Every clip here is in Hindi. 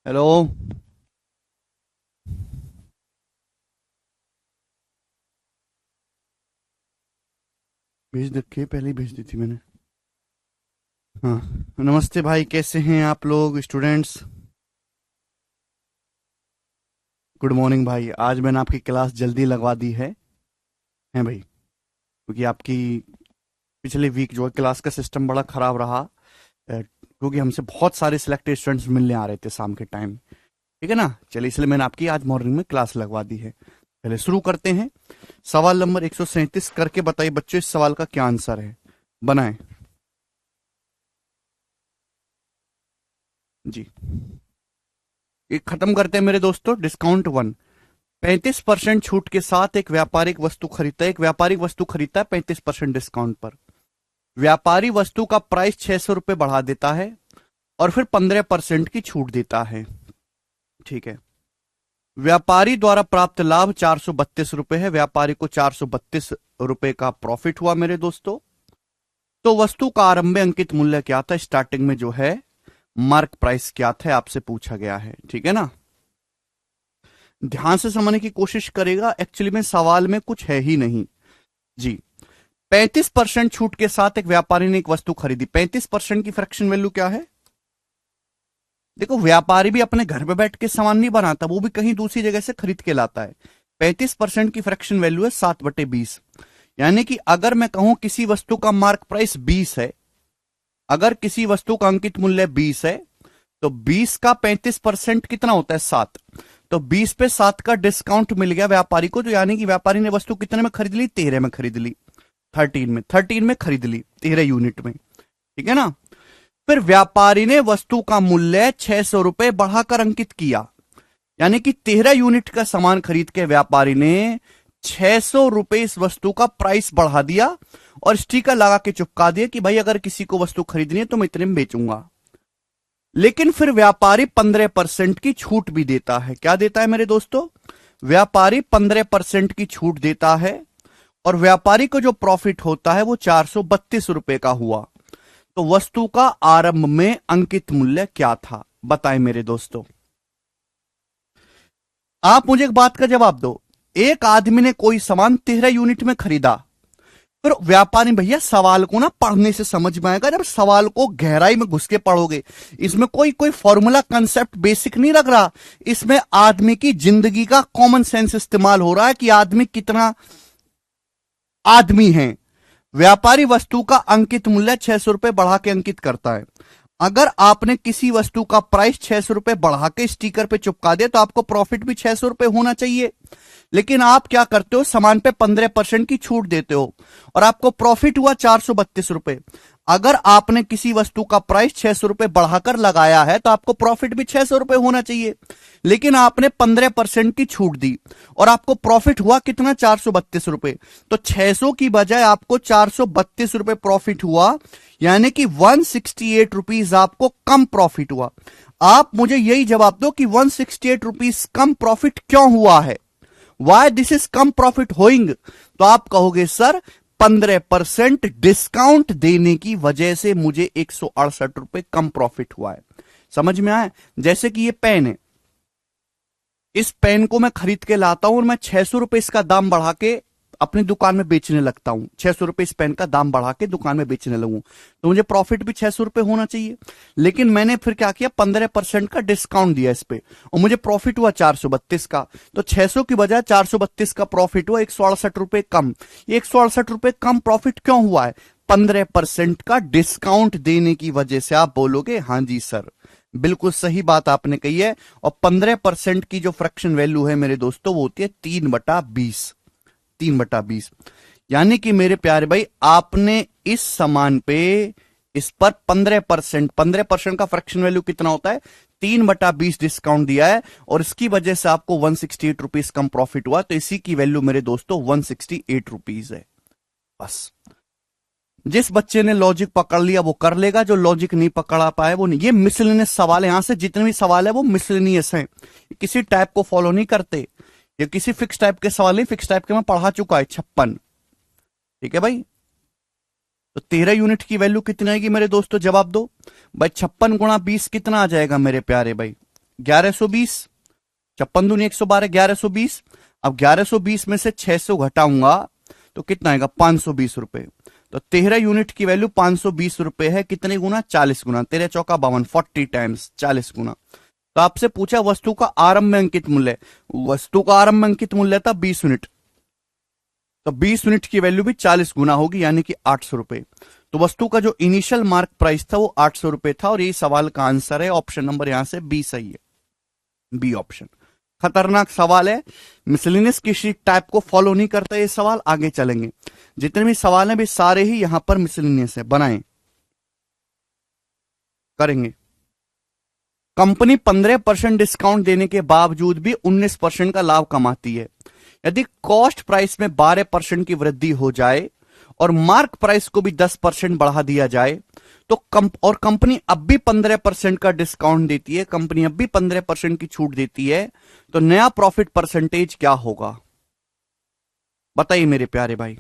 हेलो। भेज रखी है, पहले ही भेज दी थी मैंने। हाँ, नमस्ते भाई, कैसे हैं आप लोग स्टूडेंट्स? गुड मॉर्निंग भाई। आज मैंने आपकी क्लास जल्दी लगवा दी है भाई, क्योंकि आपकी पिछले वीक जो है क्लास का सिस्टम बड़ा खराब रहा। क्योंकि हमसे बहुत सारे सिलेक्टेड स्टूडेंट्स मिलने आ रहे थे शाम के टाइम। ठीक है ना, चलिए इसलिए मैंने आपकी आज मॉर्निंग में क्लास लगवा दी है। पहले शुरू करते हैं। सवाल नंबर 137 करके बताइए बच्चों, इस सवाल का क्या आंसर है। बनाएं जी। ये खत्म करते हैं मेरे दोस्तों। Discount one. 35% छूट के साथ एक व्यापारिक वस्तु खरीदता है। एक व्यापारिक वस्तु खरीदता है 35% डिस्काउंट पर। व्यापारी वस्तु का प्राइस 600 रुपए बढ़ा देता है और फिर 15% की छूट देता है। ठीक है। व्यापारी द्वारा प्राप्त लाभ 432 रुपए है। व्यापारी को 432 रुपए का प्रॉफिट हुआ मेरे दोस्तों। तो वस्तु का आरंभ में अंकित मूल्य क्या था, स्टार्टिंग में जो है मार्क प्राइस क्या था, आपसे पूछा गया है। ठीक है ना, ध्यान से समझने की कोशिश करेगा। एक्चुअली में सवाल में कुछ है ही नहीं जी। 35% छूट के साथ एक व्यापारी ने एक वस्तु खरीदी। 35% की फ्रैक्शन वैल्यू क्या है? देखो, व्यापारी भी अपने घर पे बैठ के सामान नहीं बनाता, वो भी कहीं दूसरी जगह से खरीद के लाता है। 35% की फ्रैक्शन वैल्यू है 7/20। यानी कि अगर मैं कहूं किसी वस्तु का मार्क प्राइस 20 है, अगर किसी वस्तु का अंकित मूल्य 20 है, तो 20 का 35% कितना होता है? 7। तो 20 पे 7 का डिस्काउंट मिल गया व्यापारी को। तो यानी कि व्यापारी ने वस्तु कितने में खरीद ली? 13 में खरीद ली। 13 में खरीद ली, 13 यूनिट में। ठीक है ना। फिर व्यापारी ने वस्तु का मूल्य 600 रुपए बढ़ाकर अंकित किया। यानी कि 13 यूनिट का सामान खरीद के व्यापारी ने 600 रुपए इस वस्तु का प्राइस बढ़ा दिया और स्टिकर लगा के चिपका दिया कि भाई अगर किसी को वस्तु खरीदनी है तो मैं इतने में बेचूंगा। लेकिन फिर व्यापारी 15% की छूट भी देता है। क्या देता है मेरे दोस्तों? व्यापारी 15% की छूट देता है और व्यापारी को जो प्रॉफिट होता है वो 432 रुपए का हुआ। तो वस्तु का आरंभ में अंकित मूल्य क्या था, बताएं मेरे दोस्तों। आप मुझे एक बात का जवाब दो। एक आदमी ने कोई सामान 13 यूनिट में खरीदा। फिर व्यापारी, भैया सवाल को ना पढ़ने से समझ में आएगा, जब सवाल को गहराई में घुस के पढ़ोगे। इसमें कोई कोई फॉर्मूला कंसेप्ट बेसिक नहीं लग रहा। इसमें आदमी की जिंदगी का कॉमन सेंस इस्तेमाल हो रहा है कि आदमी कितना आदमी है। व्यापारी वस्तु का अंकित मूल्य 600 रुपए बढ़ा के अंकित करता है। अगर आपने किसी वस्तु का प्राइस 600 रुपए बढ़ा के स्टिकर पे चिपका दिया तो आपको प्रॉफिट भी 600 रुपए होना चाहिए। लेकिन आप क्या करते हो, सामान पे 15% की छूट देते हो और आपको प्रॉफिट हुआ 432 रुपए। अगर आपने किसी वस्तु का प्राइस 600 रुपए बढ़ाकर लगाया है तो आपको प्रॉफिट भी 600 रुपए होना चाहिए। लेकिन आपने 15% की छूट दी और आपको प्रॉफिट हुआ कितना? 432 रुपए। तो 600 की बजाय आपको 432 रुपए प्रॉफिट हुआ। यानी कि 168 रुपीज आपको कम प्रॉफिट हुआ। आप मुझे यही जवाब दो कि 168 रुपीज कम प्रॉफिट क्यों हुआ है? Why this is come profit hoeing? तो आप कहोगे सर 15% डिस्काउंट देने की वजह से मुझे 168 रुपए कम प्रॉफिट हुआ है। समझ में आया? जैसे कि ये पेन है, इस पेन को मैं खरीद के लाता हूं और मैं 600 रुपए इसका दाम बढ़ा के अपनी दुकान में बेचने लगता हूं। 600 रुपए इस पेन का दाम बढ़ा के दुकान में बेचने लगूं तो मुझे प्रॉफिट भी 600 रुपए होना चाहिए। लेकिन मैंने फिर क्या किया, 15% का डिस्काउंट दिया इस पे और मुझे प्रॉफिट हुआ 432 का। तो 600 की बजाय 432 का प्रॉफिट हुआ, 168 रुपए कम। ये 168 रुपए कम प्रॉफिट क्यों हुआ है? 15% का डिस्काउंट देने की वजह से। आप बोलोगे हाँ जी सर, बिल्कुल सही बात आपने कही है। और 15% की जो फ्रैक्शन वैल्यू है मेरे दोस्तों वो होती है 3/20। 3/20। यानी कि मेरे प्यारे भाई, आपने इस सामान पे इस पर 15% का फ्रैक्शन वैल्यू कितना होता है? 3/20 डिस्काउंट दिया है और इसकी वजह से आपको 168 रुपीज कम प्रॉफिट हुआ। तो इसी की वैल्यू मेरे दोस्तों 168 रुपीज है। बस, जिस बच्चे ने लॉजिक पकड़ लिया वो कर लेगा, जो लॉजिक नहीं पकड़ा पाए वो नहीं। ये मिसलेनियस सवाल है, यहां से जितने भी सवाल है वो मिसलेनियस हैं, किसी टाइप को फॉलो नहीं करते। ये किसी फिक्स टाइप के सवाल नहीं, फिक्स टाइप के मैं पढ़ा चुका है 56। ठीक है भाई। तो 13 यूनिट की वैल्यू कितनी आएगी मेरे दोस्तों, जवाब दो भाई। 56 × 20 कितना आ जाएगा मेरे प्यारे भाई? 1120, 56 दूनी 112, 1120। अब 1120 में से 600 घटाऊंगा तो कितना आएगा, 520 रुपए। तो 13 यूनिट की वैल्यू 520 रुपए है। कितने गुना, 40 गुना। 13 चौका 52, 40 टाइम्स 40 गुना। तो आपसे पूछा वस्तु का आरंभ में अंकित मूल्य, वस्तु का आरंभ में अंकित मूल्य था 20 यूनिट, तो 20 यूनिट की वैल्यू भी 40 गुना होगी, यानी कि 800 रुपए। तो वस्तु का जो इनिशियल मार्क प्राइस था वो 800 रुपए था, और ये सवाल का आंसर है ऑप्शन नंबर यहां से बी सही है, बी ऑप्शन। खतरनाक सवाल है, मिसलिनियस किसी टाइप को फॉलो नहीं करता ये सवाल। आगे चलेंगे, जितने भी सवाल हैं भी सारे ही यहां पर मिसलिनियस है, बनाएं करेंगे। कंपनी 15% डिस्काउंट देने के बावजूद भी 19% का लाभ कमाती है। यदि कॉस्ट प्राइस में 12% की वृद्धि हो जाए और मार्क प्राइस को भी 10% बढ़ा दिया जाए तो कंपनी अब भी 15% का डिस्काउंट देती है, कंपनी अब भी 15% की छूट देती है, तो नया प्रॉफिट परसेंटेज क्या होगा, बताइए मेरे प्यारे भाई।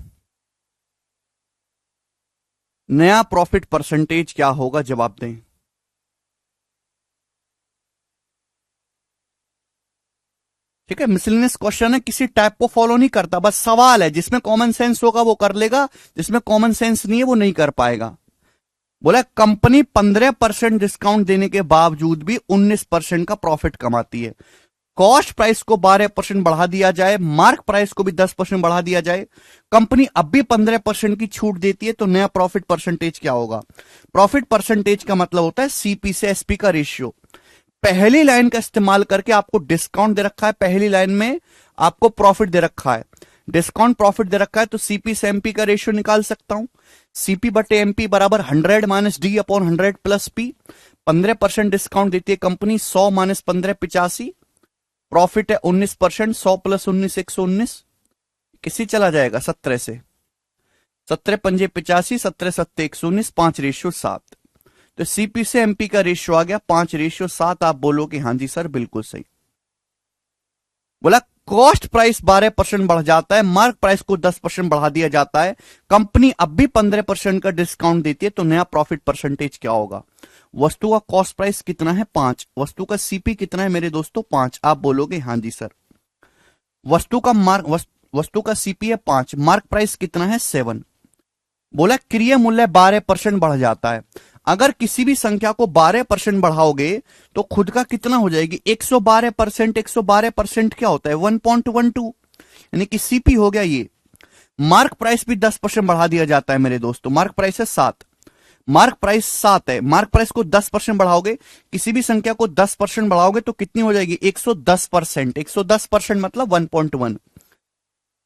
नया प्रॉफिट परसेंटेज क्या होगा, जवाब दें। ठीक है, मिसलिनियस क्वेश्चन है, किसी टाइप को फॉलो नहीं करता, बस सवाल है। जिसमें कॉमन सेंस होगा वो कर लेगा, जिसमें कॉमन सेंस नहीं है वो नहीं कर पाएगा। बोला कंपनी 15% डिस्काउंट देने के बावजूद भी 19% का प्रॉफिट कमाती है। कॉस्ट प्राइस को 12% बढ़ा दिया जाए, मार्क प्राइस को भी 10% बढ़ा दिया जाए, कंपनी अब भी 15% की छूट देती है, तो नया प्रॉफिट परसेंटेज क्या होगा। प्रॉफिट परसेंटेज का मतलब होता है सीपी से एसपी का रेशियो। पहली लाइन का इस्तेमाल करके आपको डिस्काउंट दे रखा है, पहली लाइन में आपको प्रॉफिट दे रखा है, डिस्काउंट प्रॉफिट दे रखा है, तो सीपी से एमपी का रेशियो निकाल सकता हूं। सीपी बटे एमपी बराबर 100 minus D upon 100 plus P. 15% discount देती है कंपनी, 100 माइनस 15 85, प्रॉफिट है 19%, 100 प्लस 19 119, किसी चला जाएगा 17 से, 17 पंजे 85, 17 सत्ते 119, 5:7। तो सीपी से एमपी का रेशियो आ गया 5:7। आप बोलोगे हाँ जी सर बिल्कुल सही। बोला कॉस्ट प्राइस 12% बढ़ जाता है, मार्क प्राइस को 10% बढ़ा दिया जाता है, कंपनी अब भी 15% का डिस्काउंट देती है, तो नया प्रॉफिट परसेंटेज क्या होगा। वस्तु का कॉस्ट प्राइस कितना है 5, वस्तु का सीपी कितना है मेरे दोस्तों 5। आप बोलोगे हाँ जी सर। वस्तु का सीपी है 5, मार्क प्राइस कितना है 7। बोला क्रिय मूल्य 12% बढ़ जाता है। अगर किसी भी संख्या को 12% बढ़ाओगे तो खुद का कितना हो जाएगी 112%। 112% क्या होता है 1.12, यानी कि सीपी हो गया ये। मार्क प्राइस भी 10% बढ़ा दिया जाता है मेरे दोस्तों, मार्क प्राइस है 7, मार्क प्राइस 7 है, मार्क प्राइस को 10% बढ़ाओगे, किसी भी संख्या को 10% बढ़ाओगे तो कितनी हो जाएगी 110%। 110% मतलब 1.1।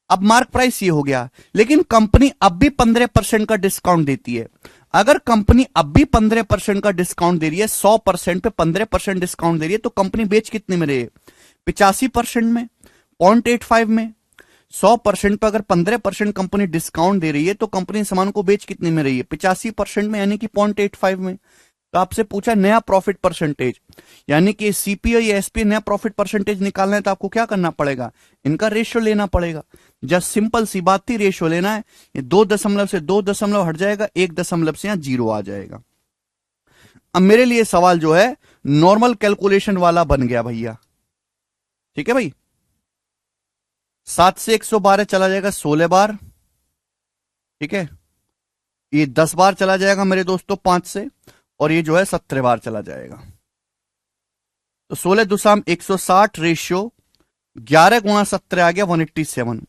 अब मार्क प्राइस ये हो गया, लेकिन कंपनी अब भी 15% का डिस्काउंट देती है। अगर कंपनी अब भी 15% का डिस्काउंट दे रही है, 100% पे 15% डिस्काउंट दे रही है, तो कंपनी बेच कितने में रही है 85% में, 0.85 में। 100% पर अगर 15% कंपनी डिस्काउंट दे रही है तो कंपनी सामान को बेच कितने में रही है 85% में, यानी कि 0.85 में। तो आपसे पूछा नया प्रॉफिट परसेंटेज, यानी कि सीपी या एसपी नया प्रॉफिट परसेंटेज निकालना है तो आपको क्या करना पड़ेगा, इनका रेशियो लेना पड़ेगा। जस्ट सिंपल सी बात थी, रेशियो लेना है। ये 2 दशमलव से 2 दशमलव हट जाएगा, 1 दशमलव से यहां 0 आ जाएगा। अब मेरे लिए सवाल जो है नॉर्मल कैलकुलेशन वाला बन गया भैया। ठीक है भाई, 7 से 112 चला जाएगा 16 बार, ठीक है। ये 10 बार चला जाएगा मेरे दोस्तों 5 से, और ये जो है 17 बार चला जाएगा। तो 16 दुसाम 160 रेशियो 11 गुणा 17 आ गया 187,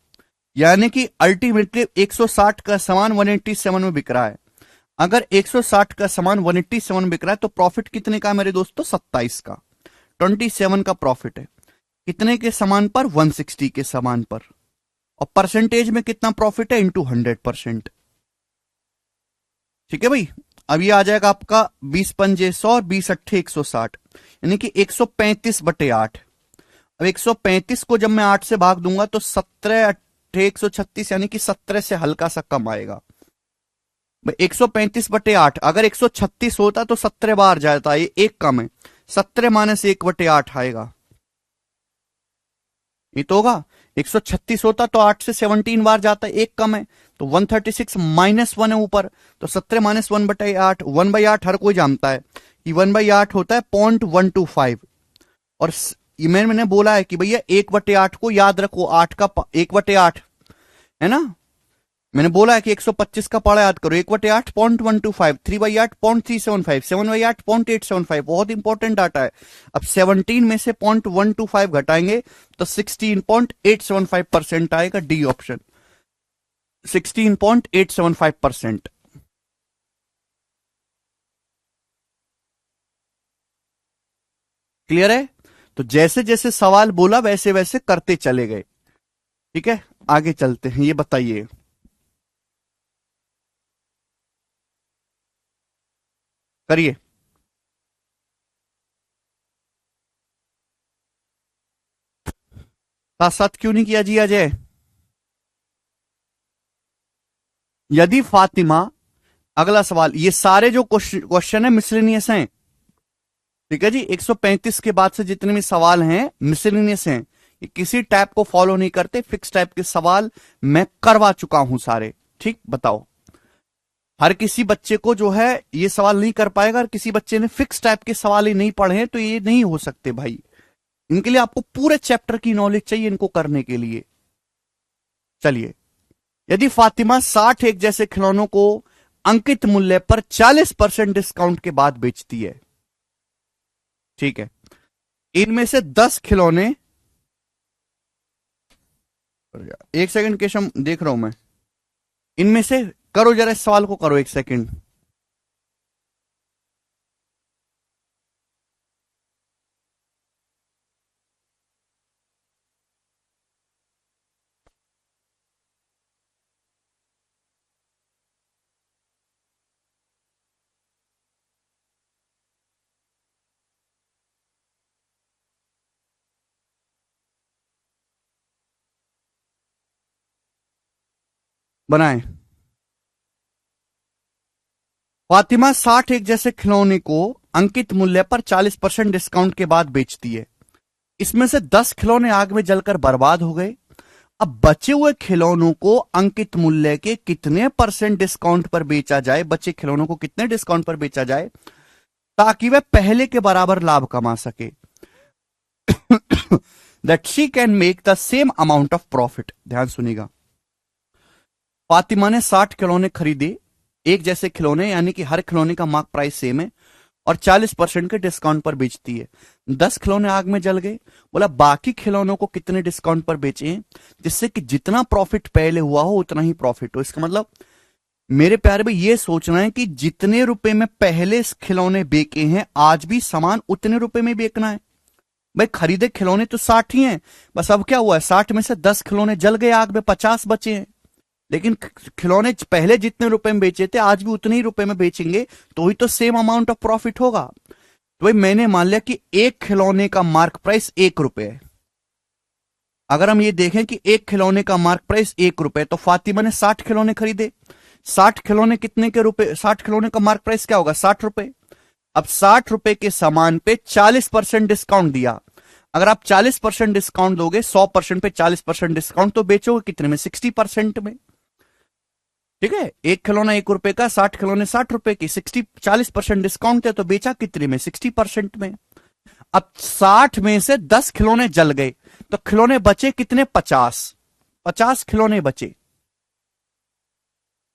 यानी कि अल्टीमेटली 160 का सामान 187 में बिक रहा है। अगर 160 का सामान 187 में बिक रहा है तो प्रॉफिट कितने का मेरे दोस्तों 27 का, 27 का प्रॉफिट है। कितने के सामान पर 160 के सामान पर, और परसेंटेज में कितना प्रॉफिट है इंटू 100%। ठीक है भाई, अब ये आ जाएगा आपका 20 पंजे 100 और 20 अट्ठे 160, यानी कि 135/8। अब 135 को जब मैं 8 से भाग दूंगा तो 17 अट्ठे 136, यानी कि 17 से हल्का सा कम आएगा। 135/8, अगर 136 होता तो 17 बार जाता, ये एक कम है, 17 माइनस 1/8 आएगा, ये तो होगा। 136 होता तो 8 से 17 बार जाता, एक कम है, तो 136 माइनस 1 है ऊपर, तो 17 माइनस 1/8, 1/8 हर कोई जानता है कि 1/8 होता है 0.125, और मैंने बोला है कि भैया 1/8 को याद रखो, 1/8 है ना। मैंने बोला है कि 125 का पारा याद करो, 1/8 0.125, 3/8 0.375, 7/8 0.875, बहुत इंपॉर्टेंट डाटा है। अब 17 में से 0.125 घटाएंगे तो 16.875% आएगा, डी ऑप्शन 16.875%। क्लियर है। तो जैसे जैसे सवाल बोला वैसे वैसे करते चले गए। ठीक है, आगे चलते हैं। ये बताइए, करिए। साथ साथ क्यों नहीं किया जी अजय? यदि फातिमा, अगला सवाल, ये सारे जो क्वेश्चन है मिसलेनियस हैं। ठीक है जी, 135 के बाद से जितने भी सवाल हैं मिसलेनियस हैं, ये किसी टाइप को फॉलो नहीं करते, फिक्स टाइप के सवाल मैं करवा चुका हूं सारे। ठीक, बताओ। हर किसी बच्चे को जो है ये सवाल नहीं कर पाएगा, और किसी बच्चे ने फिक्स टाइप के सवाल ही नहीं पढ़े हैं तो ये नहीं हो सकते भाई। इनके लिए आपको पूरे चैप्टर की नॉलेज चाहिए इनको करने के लिए। चलिए, यदि फातिमा 60 एक जैसे खिलौनों को अंकित मूल्य पर 40% डिस्काउंट के बाद बेचती है, ठीक है, इनमें से 10 खिलौने, एक सेकंड केशव देख रहा हूं मैं, इनमें से, करो जरा इस सवाल को करो, एक सेकंड। बनाए। फातिमा 60 एक जैसे खिलौने को अंकित मूल्य पर 40% डिस्काउंट के बाद बेचती है। इसमें से 10 खिलौने आग में जलकर बर्बाद हो गए। अब बचे हुए खिलौनों को अंकित मूल्य के कितने परसेंट डिस्काउंट पर बेचा जाए, बचे खिलौनों को कितने डिस्काउंट पर बेचा जाए ताकि वह पहले के बराबर लाभ कमा सके, that she can make the same amount of profit. ध्यान सुनिएगा, फातिमा ने 60 खिलौने खरीदे, एक जैसे खिलौने, यानी कि हर खिलौने का मार्क प्राइस सेम है, और 40% के डिस्काउंट पर बेचती है। 10 खिलौने आग में जल गए। बोला बाकी खिलौनों को कितने डिस्काउंट पर बेचे हैं जिससे कि जितना प्रॉफिट पहले हुआ हो उतना ही प्रॉफिट हो। इसका मतलब मेरे प्यारे भाई ये सोचना है कि जितने रुपए में पहले खिलौने बेचे हैं आज भी सामान उतने रुपए में बेचना है। भाई खरीदे खिलौने तो 60 ही हैं, बस अब क्या हुआ है 60 में से 10 खिलौने जल गए आग में, 50 बचे हैं। लेकिन खिलौने पहले जितने रुपए में बेचे थे आज भी उतने ही रुपए में बेचेंगे तो ही तो सेम अमाउंट ऑफ प्रॉफिट होगा। तो भाई मैंने मान लिया कि एक खिलौने का मार्क प्राइस 1 रुपए है। अगर हम ये देखें कि एक खिलौने का मार्क प्राइस 1 रुपए, तो फातिमा ने 60 खिलौने खरीदे। 60 खिलौने कितने के रुपए, 60 खिलौने का मार्क प्राइस क्या होगा, 60 रुपए। अब 60 रुपए के सामान पे 40% डिस्काउंट दिया। अगर आप 40% डिस्काउंट दोगे, 100% पे 40% डिस्काउंट, तो बेचोगे कितने में, 60% में। ठीक है, एक खिलौना 1 रुपए का, 60 खिलौने 60 रुपए की, 40% डिस्काउंट है तो बेचा कितने में, 60% में। अब 60 में से 10 खिलौने जल गए तो खिलौने बचे कितने, 50 खिलौने बचे।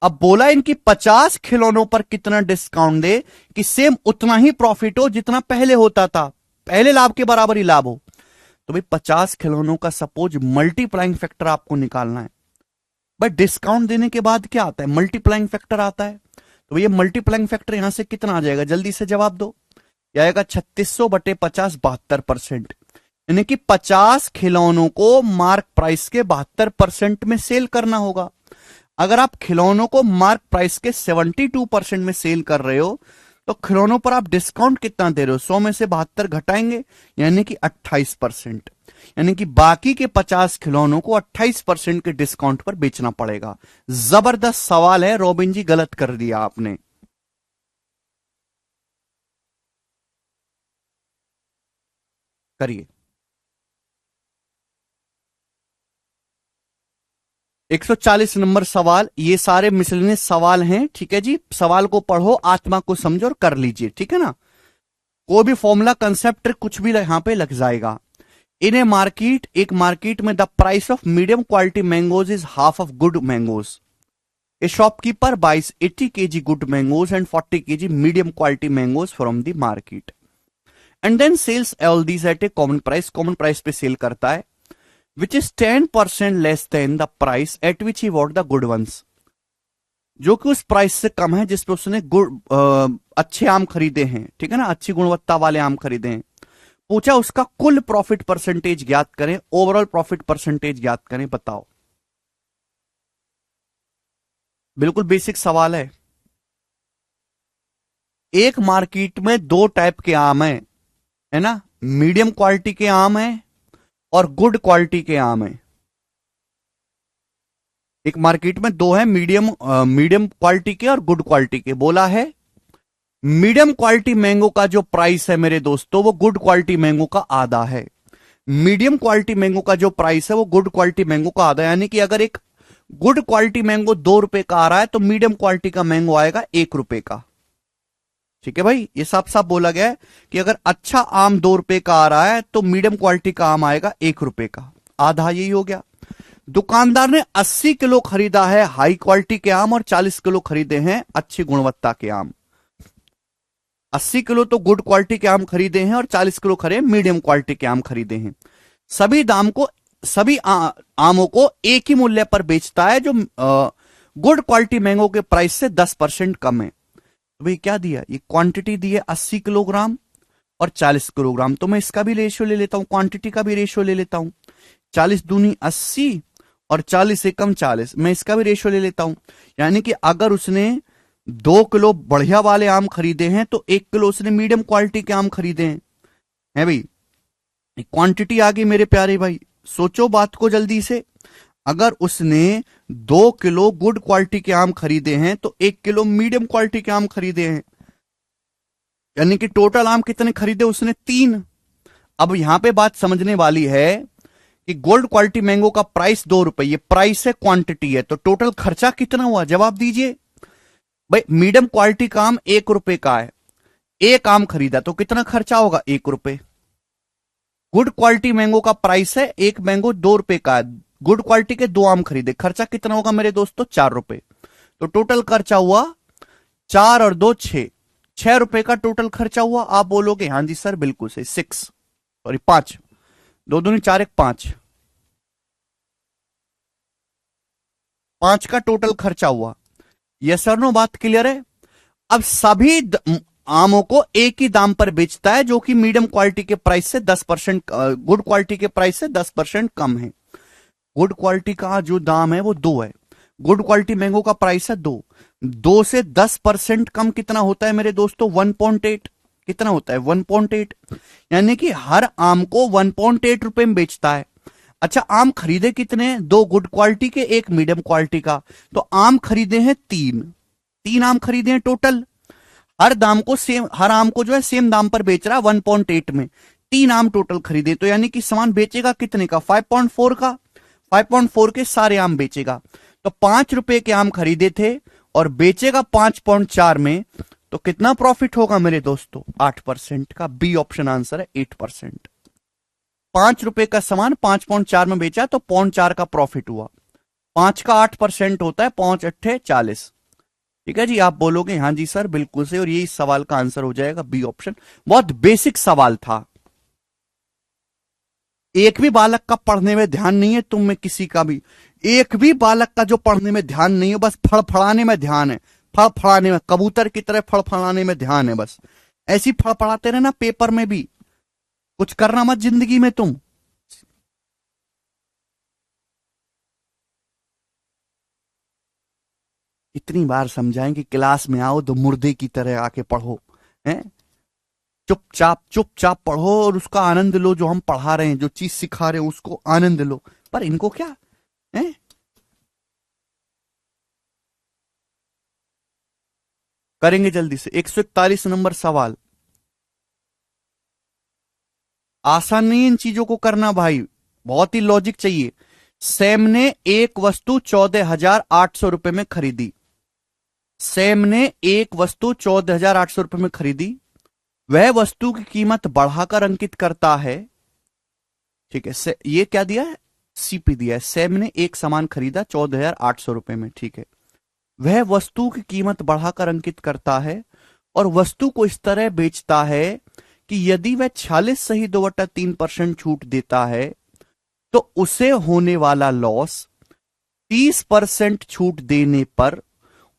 अब बोला इनकी 50 खिलौनों पर कितना डिस्काउंट दे कि सेम उतना ही प्रॉफिट हो जितना पहले होता था, पहले लाभ के बराबर ही लाभ हो। तो भाई 50 खिलौनों का सपोज मल्टीप्लाइंग फैक्टर आपको निकालना है। भाई डिस्काउंट देने के बाद क्या आता है, मल्टीप्लाइंग फैक्टर आता है। तो ये मल्टीप्लाइंग फैक्टर यहां से कितना आ जाएगा, जल्दी से जवाब दो। यह आएगा 3600 बटे 50, 72%। यानी कि 50 खिलौनों को मार्क प्राइस के 72% में सेल करना होगा। अगर आप खिलौनों को मार्क प्राइस के 72% में सेल कर रहे हो तो खिलौनों पर आप डिस्काउंट कितना दे रहे हो, 100 में से 72 घटाएंगे यानी कि 28%। यानी कि बाकी के 50 खिलौनों को 28% के डिस्काउंट पर बेचना पड़ेगा। जबरदस्त सवाल है रॉबिन जी, गलत कर दिया आपने। करिए। 140 नंबर सवाल, ये सारे मिसलेनियस सवाल हैं। ठीक है जी, सवाल को पढ़ो, आत्मा को समझो और कर लीजिए, ठीक है ना। कोई भी फॉर्मूला कंसेप्ट कुछ भी यहां पे लग जाएगा। इन ए मार्केट, एक मार्केट में the price of medium quality mangoes is half of good mangoes. A shopkeeper buys 80 kg good mangoes and 40 kg medium quality mangoes from the market and then sells all these at a common price, common price पे सेल करता है, which is 10% less than the price at which he bought the good ones, जो कि उस प्राइस से कम है जिसपे उसने अच्छे आम खरीदे हैं, ठीक है ना, अच्छी गुणवत्ता वाले आम खरीदे हैं। पूछा उसका कुल प्रॉफिट परसेंटेज ज्ञात करें, ओवरऑल प्रॉफिट परसेंटेज ज्ञात करें, बताओ। बिल्कुल बेसिक सवाल है। एक मार्केट में दो टाइप के आम है ना, मीडियम क्वालिटी के आम है और गुड क्वालिटी के आम है। एक मार्केट में दो है, मीडियम क्वालिटी के और गुड क्वालिटी के। बोला है मीडियम क्वालिटी मैंगो का जो प्राइस है मेरे दोस्तों वो गुड क्वालिटी मैंगो का आधा है। मीडियम क्वालिटी मैंगो का जो प्राइस है वो गुड क्वालिटी मैंगो का आधा है, यानी कि अगर एक गुड क्वालिटी मैंगो 2 रुपए का आ रहा है तो मीडियम क्वालिटी का मैंगो आएगा 1 रुपए का। ठीक है भाई, ये साफ साफ बोला गया है कि अगर अच्छा आम 2 रुपए का आ रहा है तो मीडियम क्वालिटी का आम आएगा 1 रुपए का, आधा। यही हो गया। दुकानदार ने 80 किलो खरीदा है हाई क्वालिटी के आम और 40 किलो खरीदे हैं अच्छी गुणवत्ता के आम। 80 किलो तो गुड क्वालिटी के आम खरीदे हैं और 40 किलो खरे मीडियम क्वालिटी के आम खरीदे हैं। सभी आमों को एक ही मूल्य पर बेचता है जो गुड क्वालिटी मैंगो के प्राइस से 10% कम है। तो भाई क्या दिया, ये क्वांटिटी दी है 80 किलोग्राम और 40 किलोग्राम, तो मैं इसका भी रेशियो ले लेता हूं, क्वांटिटी का भी रेशियो ले लेता हूं। 40 दूनी 80 और 40 एकम 40, मैं इसका भी रेशियो ले लेता हूं। यानी कि अगर उसने 2 किलो बढ़िया वाले आम खरीदे हैं तो 1 किलो उसने मीडियम क्वालिटी के आम खरीदे हैं, है भाई। क्वांटिटी आ गई मेरे प्यारे भाई, सोचो बात को जल्दी से। अगर उसने 2 किलो गुड क्वालिटी के आम खरीदे हैं तो 1 किलो मीडियम क्वालिटी के आम खरीदे हैं, यानी कि टोटल आम कितने खरीदे उसने, 3। अब यहां पे बात समझने वाली है कि गोल्ड क्वालिटी मैंगो का प्राइस 2 रुपए, ये प्राइस है, क्वांटिटी है, तो टोटल खर्चा कितना हुआ, जवाब दीजिए भाई। मीडियम क्वालिटी का आम 1 रुपए का है, एक आम खरीदा तो कितना खर्चा होगा, 1 रुपए। गुड क्वालिटी मैंगो का प्राइस है, एक मैंगो 2 रुपए का है, गुड क्वालिटी के 2 आम खरीदे, खर्चा कितना होगा मेरे दोस्तों, 4 रुपए। तो टोटल खर्चा हुआ 4 और 2 6, 6 रुपए का टोटल खर्चा हुआ। आप बोलोगे हाँ जी सर बिल्कुल सही, 5, 2 दूनी 4 1 5, 5 का टोटल खर्चा हुआ। यस सर नो, बात क्लियर है। अब सभी आमों को एक ही दाम पर बेचता है जो कि मीडियम क्वालिटी के प्राइस से 10%, गुड क्वालिटी के प्राइस से 10% कम है। गुड क्वालिटी का जो दाम है वो 2 है, गुड क्वालिटी मैंगो का प्राइस है 2 से 10% कम कितना होता है मेरे दोस्तों, 1.8। कितना होता है, 1.8, यानी कि हर आम को 1.8 रुपए में बेचता है। अच्छा, आम खरीदे कितने, 2 गुड क्वालिटी के, 1 मीडियम क्वालिटी का, तो आम खरीदे हैं 3 आम खरीदे हैं टोटल। हर आम को जो है सेम दाम पर बेच रहा है 1.8 में, 3 आम टोटल खरीदे, तो यानी कि सामान बेचेगा कितने का, 5.4 का, 5.4 के सारे आम बेचेगा। तो 5 रुपए के आम खरीदे थे और बेचेगा 5.4 में, तो कितना प्रॉफिट होगा मेरे दोस्तों, 8% का। बी ऑप्शन आंसर है, 8%। 5 रुपए का सामान 5.4 में बेचा तो 0.4 का प्रॉफिट हुआ। 5 का 8% होता है, 5 8 40। ठीक है जी, आप बोलोगे हाँ जी सर बिल्कुल से, और यही सवाल का आंसर हो जाएगा बी ऑप्शन। बहुत बेसिक सवाल था। एक भी बालक का पढ़ने में ध्यान नहीं है, तुम में किसी का भी, एक भी बालक का जो पढ़ने में ध्यान नहीं है, बस फड़फड़ाने में ध्यान है, फड़फड़ाने में, कबूतर की तरह फड़फड़ाने में ध्यान है, बस ऐसी फड़फड़ाते रहना पेपर में भी, कुछ करना मत जिंदगी में तुम। इतनी बार समझाएं कि क्लास में आओ तो मुर्दे की तरह आके पढ़ो, हैं, चुपचाप पढ़ो और उसका आनंद लो, जो हम पढ़ा रहे हैं, जो चीज सिखा रहे हैं उसको आनंद लो। पर इनको क्या है, करेंगे जल्दी से। 141 नंबर सवाल, आसान नहीं इन चीजों को करना भाई, बहुत ही लॉजिक चाहिए। सैम ने एक वस्तु 14,800 रुपए में खरीदी। सैम ने एक वस्तु 14,800 रुपए में खरीदी वह वस्तु की कीमत बढ़ाकर अंकित करता है, ठीक है, ये क्या दिया है, सीपी दिया है, सैम ने एक सामान खरीदा 14,800 रुपए में, ठीक है। वह वस्तु की कीमत बढ़ाकर अंकित करता है और वस्तु को इस तरह बेचता है कि यदि वह 46 सही 2/3% छूट देता है तो उसे होने वाला लॉस 30% छूट देने पर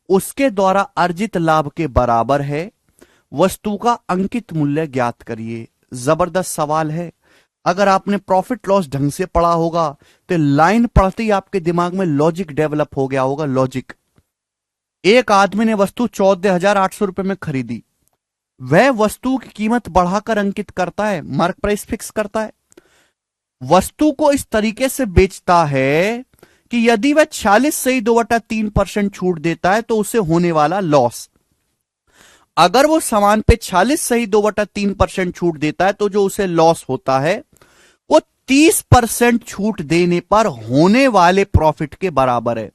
उसके द्वारा अर्जित लाभ के बराबर है। वस्तु का अंकित मूल्य ज्ञात करिए। जबरदस्त सवाल है। अगर आपने प्रॉफिट लॉस ढंग से पढ़ा होगा तो लाइन पढ़ते ही आपके दिमाग में लॉजिक डेवलप हो गया होगा। लॉजिक, एक आदमी ने वस्तु 14,800 रुपए में खरीदी, वह वस्तु की कीमत बढ़ाकर अंकित करता है, मार्क प्राइस फिक्स करता है, वस्तु को इस तरीके से बेचता है कि यदि वह 46 सही 2/3% छूट देता है तो उसे होने वाला लॉस, अगर वो सामान पे 46 सही 2/3% छूट देता है तो जो उसे लॉस होता है वो 30% छूट देने पर होने वाले प्रॉफिट के बराबर है।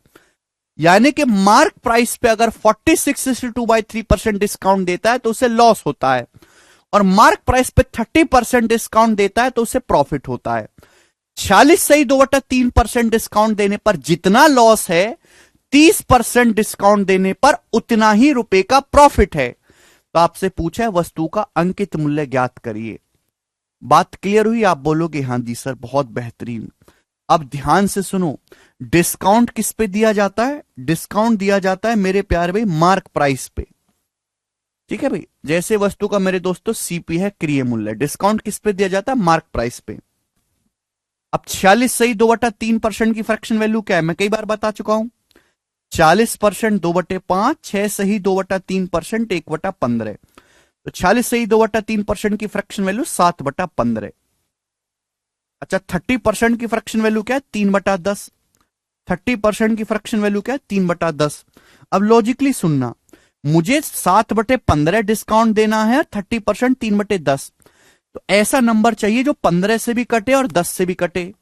यानी कि मार्क प्राइस पे अगर 46/2/3% डिस्काउंट देता है तो उसे लॉस होता है और मार्क प्राइस पे 30% डिस्काउंट देता है तो उसे प्रॉफिट होता है। 46 सही 2/3% डिस्काउंट देने पर जितना लॉस है 30% डिस्काउंट देने पर उतना ही रुपए का प्रॉफिट है। तो आपसे पूछा है वस्तु का अंकित मूल्य ज्ञात करिए। बात क्लियर हुई? आप बोलोगे हां जी सर, बहुत बेहतरीन। अब ध्यान से सुनो, डिस्काउंट किस पे दिया जाता है? डिस्काउंट दिया जाता है मेरे प्यारे भाई मार्क प्राइस पे, ठीक है भाई। जैसे वस्तु का मेरे दोस्तों सीपी है क्रिय मूल्य, डिस्काउंट किस पे दिया जाता है? मार्क प्राइस पे। अब 46 सही 2/3% की फ्रैक्शन वैल्यू क्या है? मैं कई बार बता चुका हूं, 40% 2/5, 6 सही 2/3% 1/15। तो 46 सही 2/3% की फ्रैक्शन वैल्यू 7/15। अच्छा, 30% की फ्रैक्शन वैल्यू क्या है? 3/10। 30% की फ्रैक्शन वैल्यू क्या है? 3/10। अब लॉजिकली सुनना, मुझे 7/15 डिस्काउंट देना है, 30% 3/10। तो ऐसा नंबर चाहिए जो 15 से भी कटे और 10 से भी कटे।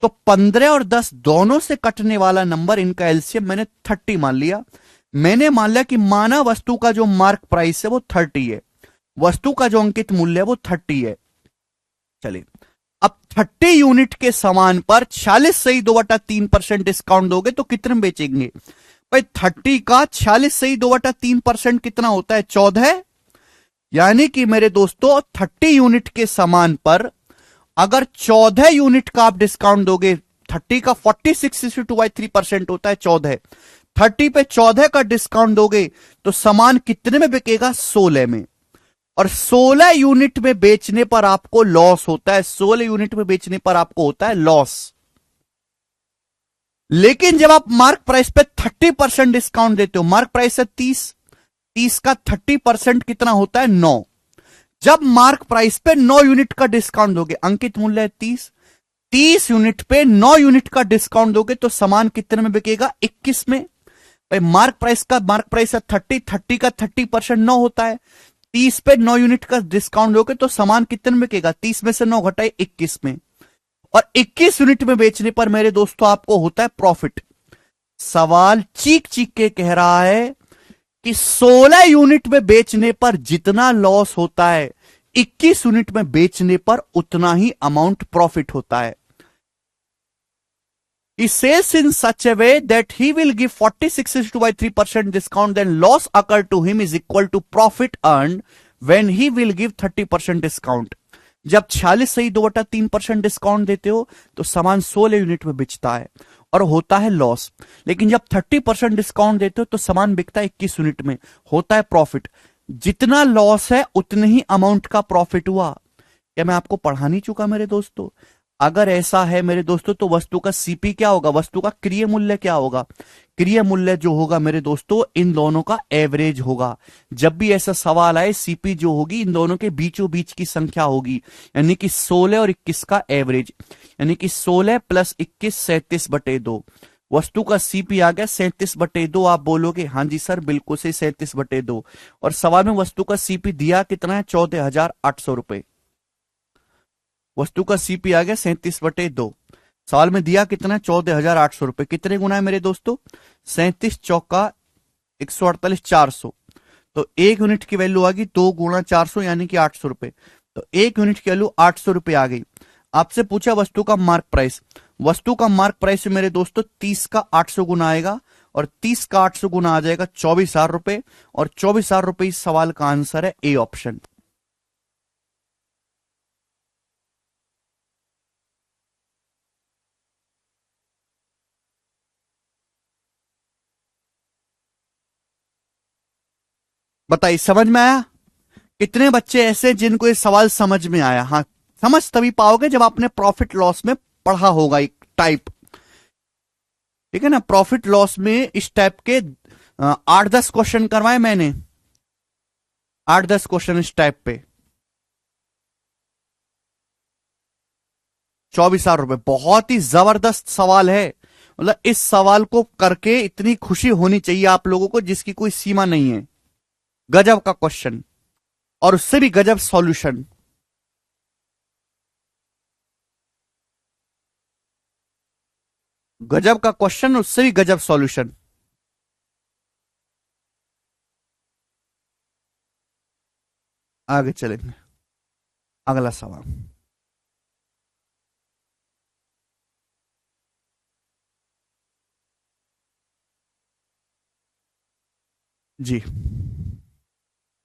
तो 15 और 10 दोनों से कटने वाला नंबर, इनका एलसीएम मैंने 30 मान लिया। मैंने मान लिया कि माना वस्तु का जो मार्क प्राइस है वो 30 है, वस्तु का जो अंकित मूल्य है वो 30 है। चलिए, अब 30 यूनिट के सामान पर 46 सही 2/3% डिस्काउंट दोगे तो कितने में बेचेंगे भाई? 30 का 46 सही 2/3% कितना होता है? 14। यानी कि मेरे दोस्तों 30 यूनिट के सामान पर अगर 14 यूनिट का आप डिस्काउंट दोगे, 30 का 46/2/3% होता है 14, 30 पे 14 का डिस्काउंट दोगे तो सामान कितने में बिकेगा? 16 में। और 16 यूनिट में बेचने पर आपको लॉस होता है, 16 यूनिट में बेचने पर आपको होता है लॉस। लेकिन जब आप मार्क प्राइस पे 30% डिस्काउंट देते हो, मार्क प्राइस है 30, 30 का 30% कितना होता है? 9। जब मार्क प्राइस पे 9 यूनिट का डिस्काउंट दोगे, अंकित मूल्य है 30, 30 यूनिट पे 9 यूनिट का डिस्काउंट दोगे तो सामान कितने में बिकेगा? 21 में। भाई मार्क प्राइस है 30, 30 का 30% 9 होता है, 30 पे 9 यूनिट का डिस्काउंट दोगे तो सामान कितने में बिकेगा? 30 में से 9 घटाए 21 में। और 21 यूनिट में बेचने पर मेरे दोस्तों आपको होता है प्रॉफिट। सवाल चीख चीख के कह रहा है कि 16 यूनिट में बेचने पर जितना लॉस होता है 21 यूनिट में बेचने पर उतना ही अमाउंट प्रॉफिट होता है। He sells in such a way that he will give 46/2/3% discount, then loss occurred to him is equal to profit earned when he will give 30% discount. जब 46 सही 2/3% डिस्काउंट देते हो तो सामान 16 यूनिट में बिकता है और होता है लॉस। लेकिन जब 30% डिस्काउंट देते हो तो सामान बिकता है 21 यूनिट में, होता है प्रॉफिट। जितना लॉस है उतने ही अमाउंट का प्रॉफिट हुआ। क्या मैं आपको पढ़ा नहीं चुका मेरे दोस्तों? अगर ऐसा है मेरे दोस्तों तो वस्तु का सीपी क्या होगा? वस्तु का क्रिय मूल्य क्या होगा? क्रिय मूल्य जो होगा मेरे दोस्तों इन दोनों का एवरेज होगा। जब भी ऐसा सवाल आए सीपी जो होगी इन दोनों के बीचों बीच की संख्या होगी, यानी कि 16 और 21 का एवरेज, यानी कि 16 + 21 37/2। वस्तु का सीपी आ गया 37/2। आप बोलोगे हां जी सर बिल्कुल से 37/2। और सवाल में वस्तु का सीपी दिया कितना है? 14,800 रुपए। वस्तु का सीपी आ गया 37/2। सवाल में दिया कितना? 14,800 रुपए। कितने गुना है मेरे दोस्तों? 37 चौका 148 400। तो 1 यूनिट की वैल्यू आ गई 2 × 400 यानी कि 800 रुपए। तो 1 यूनिट की वैल्यू 800 रुपए आ गई। आपसे पूछा वस्तु का मार्क प्राइस। वस्तु का मार्क प्राइस मेरे दोस्तों 30 का 800 गुना आएगा, और 30 का 800 गुना आ जाएगा 24,000 रुपए, और 24,000 रुपए इस सवाल का आंसर है ए ऑप्शन। बताइए समझ में आया? कितने बच्चे ऐसे जिनको ये सवाल समझ में आया? हाँ, समझ तभी पाओगे जब आपने प्रॉफिट लॉस में पढ़ा होगा एक टाइप, ठीक है ना। प्रॉफिट लॉस में इस टाइप के 8-10 क्वेश्चन करवाए मैंने, 8-10 क्वेश्चन इस टाइप पे। 24,000 रुपए बहुत ही जबरदस्त सवाल है। मतलब इस सवाल को करके इतनी खुशी होनी चाहिए आप लोगों को जिसकी कोई सीमा नहीं है। गजब का क्वेश्चन, और उससे भी गजब सॉल्यूशन। गजब का क्वेश्चन, उससे भी गजब सॉल्यूशन। आगे चलेंगे, अगला सवाल। जी,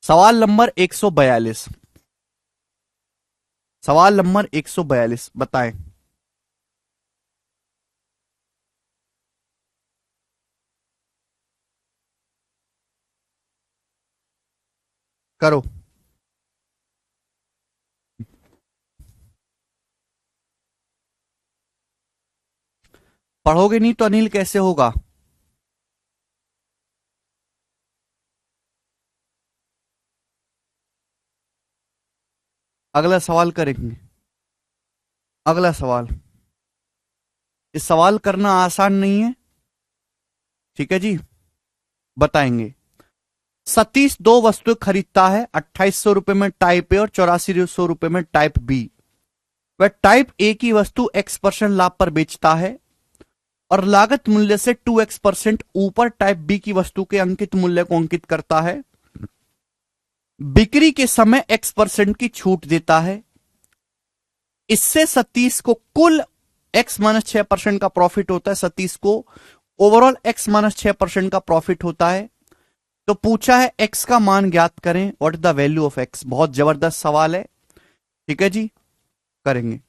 सवाल नंबर 142। सवाल नंबर 142 बताएं। करो। पढ़ोगे नहीं तो अनिल कैसे होगा? अगला सवाल करेंगे। अगला सवाल, इस सवाल करना आसान नहीं है, ठीक है जी। बताएंगे। सतीश दो वस्तुएं खरीदता है, 2800 रुपए में टाइप ए और 8400 रुपए में टाइप बी। वह टाइप ए की वस्तु X% लाभ पर बेचता है और लागत मूल्य से 2X% ऊपर टाइप बी की वस्तु के अंकित मूल्य को अंकित करता है। बिक्री के समय X% की छूट देता है। इससे सतीश को कुल X-6% का प्रॉफिट होता है। सतीश को ओवरऑल X-6% का प्रॉफिट होता है। तो पूछा है X का मान ज्ञात करें, what is the value of X। बहुत जबरदस्त सवाल है, ठीक है जी, करेंगे।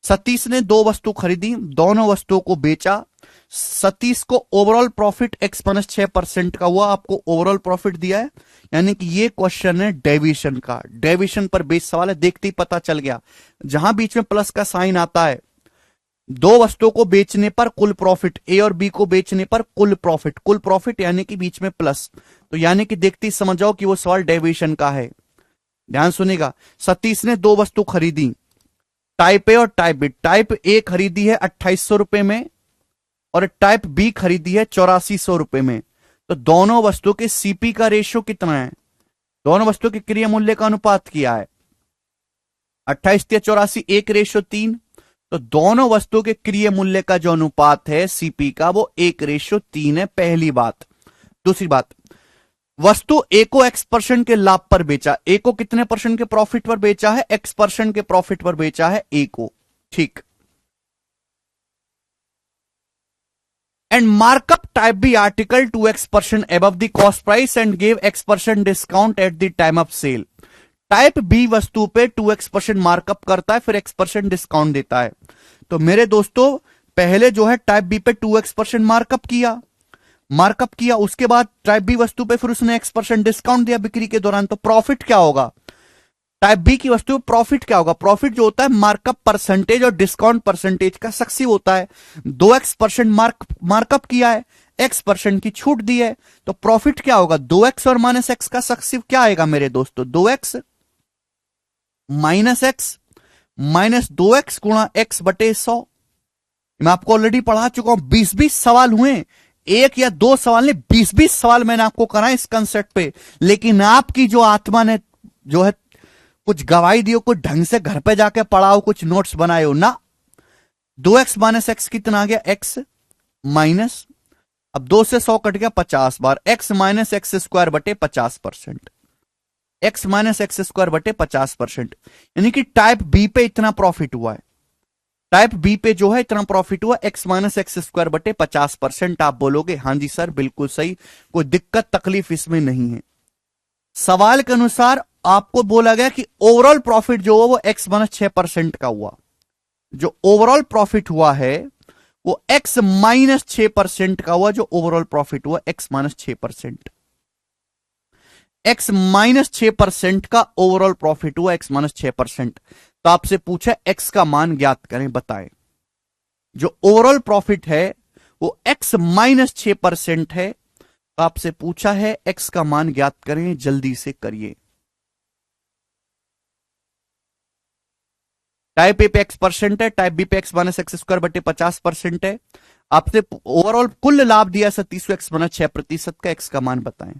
सतीश ने दो वस्तु खरीदी, दोनों वस्तुओं को बेचा। सतीश को ओवरऑल प्रॉफिट X-6% का हुआ। आपको ओवरऑल प्रॉफिट दिया है, यानी कि ये क्वेश्चन है डेविएशन का। डेविएशन पर बेस्ड सवाल है, देखते ही पता चल गया। जहां बीच में प्लस का साइन आता है, दो वस्तुओं को बेचने पर कुल प्रॉफिट, ए और बी को बेचने पर कुल प्रॉफिट, कुल प्रॉफिट यानी कि बीच में प्लस, तो यानी कि देखते ही समझ जाओ कि वो सवाल डेविएशन का है। ध्यान सुनेगा। सतीश ने दो वस्तु खरीदी, टाइप ए और टाइप बी। टाइप ए खरीदी है 2800 रुपए में और टाइप बी खरीदी है 8400 रुपए में। तो दोनों वस्तुओं के सीपी का रेशियो कितना है? दोनों वस्तुओं के क्रिया मूल्य का अनुपात किया है 28 या 84, 1:3। तो दोनों वस्तुओं के क्रिया मूल्य का जो अनुपात है सीपी का, वो 1:3 है, पहली बात। दूसरी बात, वस्तु ए को X% के लाभ पर बेचा। ए को कितने परसेंट के प्रॉफिट पर बेचा है? X% के प्रॉफिट पर बेचा है ए को, ठीक। And markup type B article 2X% above the cost price and gave X% discount at the time of sale. Type B वस्तु पे 2X% मार्कअप करता है, फिर X% डिस्काउंट देता है। तो मेरे दोस्तों, पहले जो है टाइप बी पे 2X% मार्कअप किया, उसके बाद टाइप बी वस्तु पे फिर उसने X% डिस्काउंट दिया बिक्री के दौरान। तो प्रॉफिट क्या होगा? टाइप बी की वस्तु प्रॉफिट क्या होगा? प्रॉफिट जो होता है मार्कअप परसेंटेज और डिस्काउंट परसेंटेज का सक्सिव होता है। 2X% मार्कअप किया है, X% की छूट दी है, तो प्रॉफिट क्या होगा? 2X और -X का सक्सिव क्या आएगा मेरे दोस्तों? 2X -X माइनस 2X गुणा X/100। मैं आपको ऑलरेडी पढ़ा चुका हूं, 20-20 सवाल हुए, एक या दो सवाल नहीं, 20-20 सवाल मैंने आपको कराए इस कंसेप्ट पे। लेकिन आपकी जो आत्मा ने जो है कुछ गवाही दी हो, कुछ ढंग से घर पे जाके पढ़ाओ, कुछ नोट्स बनाए हो ना। 2X - X कितना आ गया? X माइनस अब 2 से 100 कट गया 50 बार, x माइनस एक्स स्क्वायर बटे 50%, x माइनस एक्स स्क्वायर बटे 50%, यानी कि टाइप बी पे इतना प्रॉफिट हुआ है, टाइप बी पे जो है इतना प्रॉफिट हुआ x माइनस एक्स स्क्वायर बटे 50%। आप बोलोगे हाँ जी सर बिल्कुल सही, कोई दिक्कत तकलीफ इसमें नहीं है। सवाल के अनुसार आपको बोला गया कि ओवरऑल प्रॉफिट जो हुआ वो x माइनस 6% का हुआ, जो ओवरऑल प्रॉफिट हुआ है वो x माइनस 6% का हुआ, जो ओवरऑल प्रॉफिट हुआ x माइनस 6%, x माइनस 6% का ओवरऑल प्रॉफिट हुआ x माइनस 6%। तो आपसे पूछा x का मान ज्ञात करें, बताएं। जो ओवरऑल प्रॉफिट है वो x माइनस 6% है, तो आपसे पूछा है x का मान ज्ञात करें, जल्दी से करिए। टाइप ए पे x% है, टाइप बी पे x माइनस एक्स स्क्वायर बटे 50% है। आपसे ओवरऑल कुल लाभ दिया 37x माइनस 6% का, x का मान बताएं।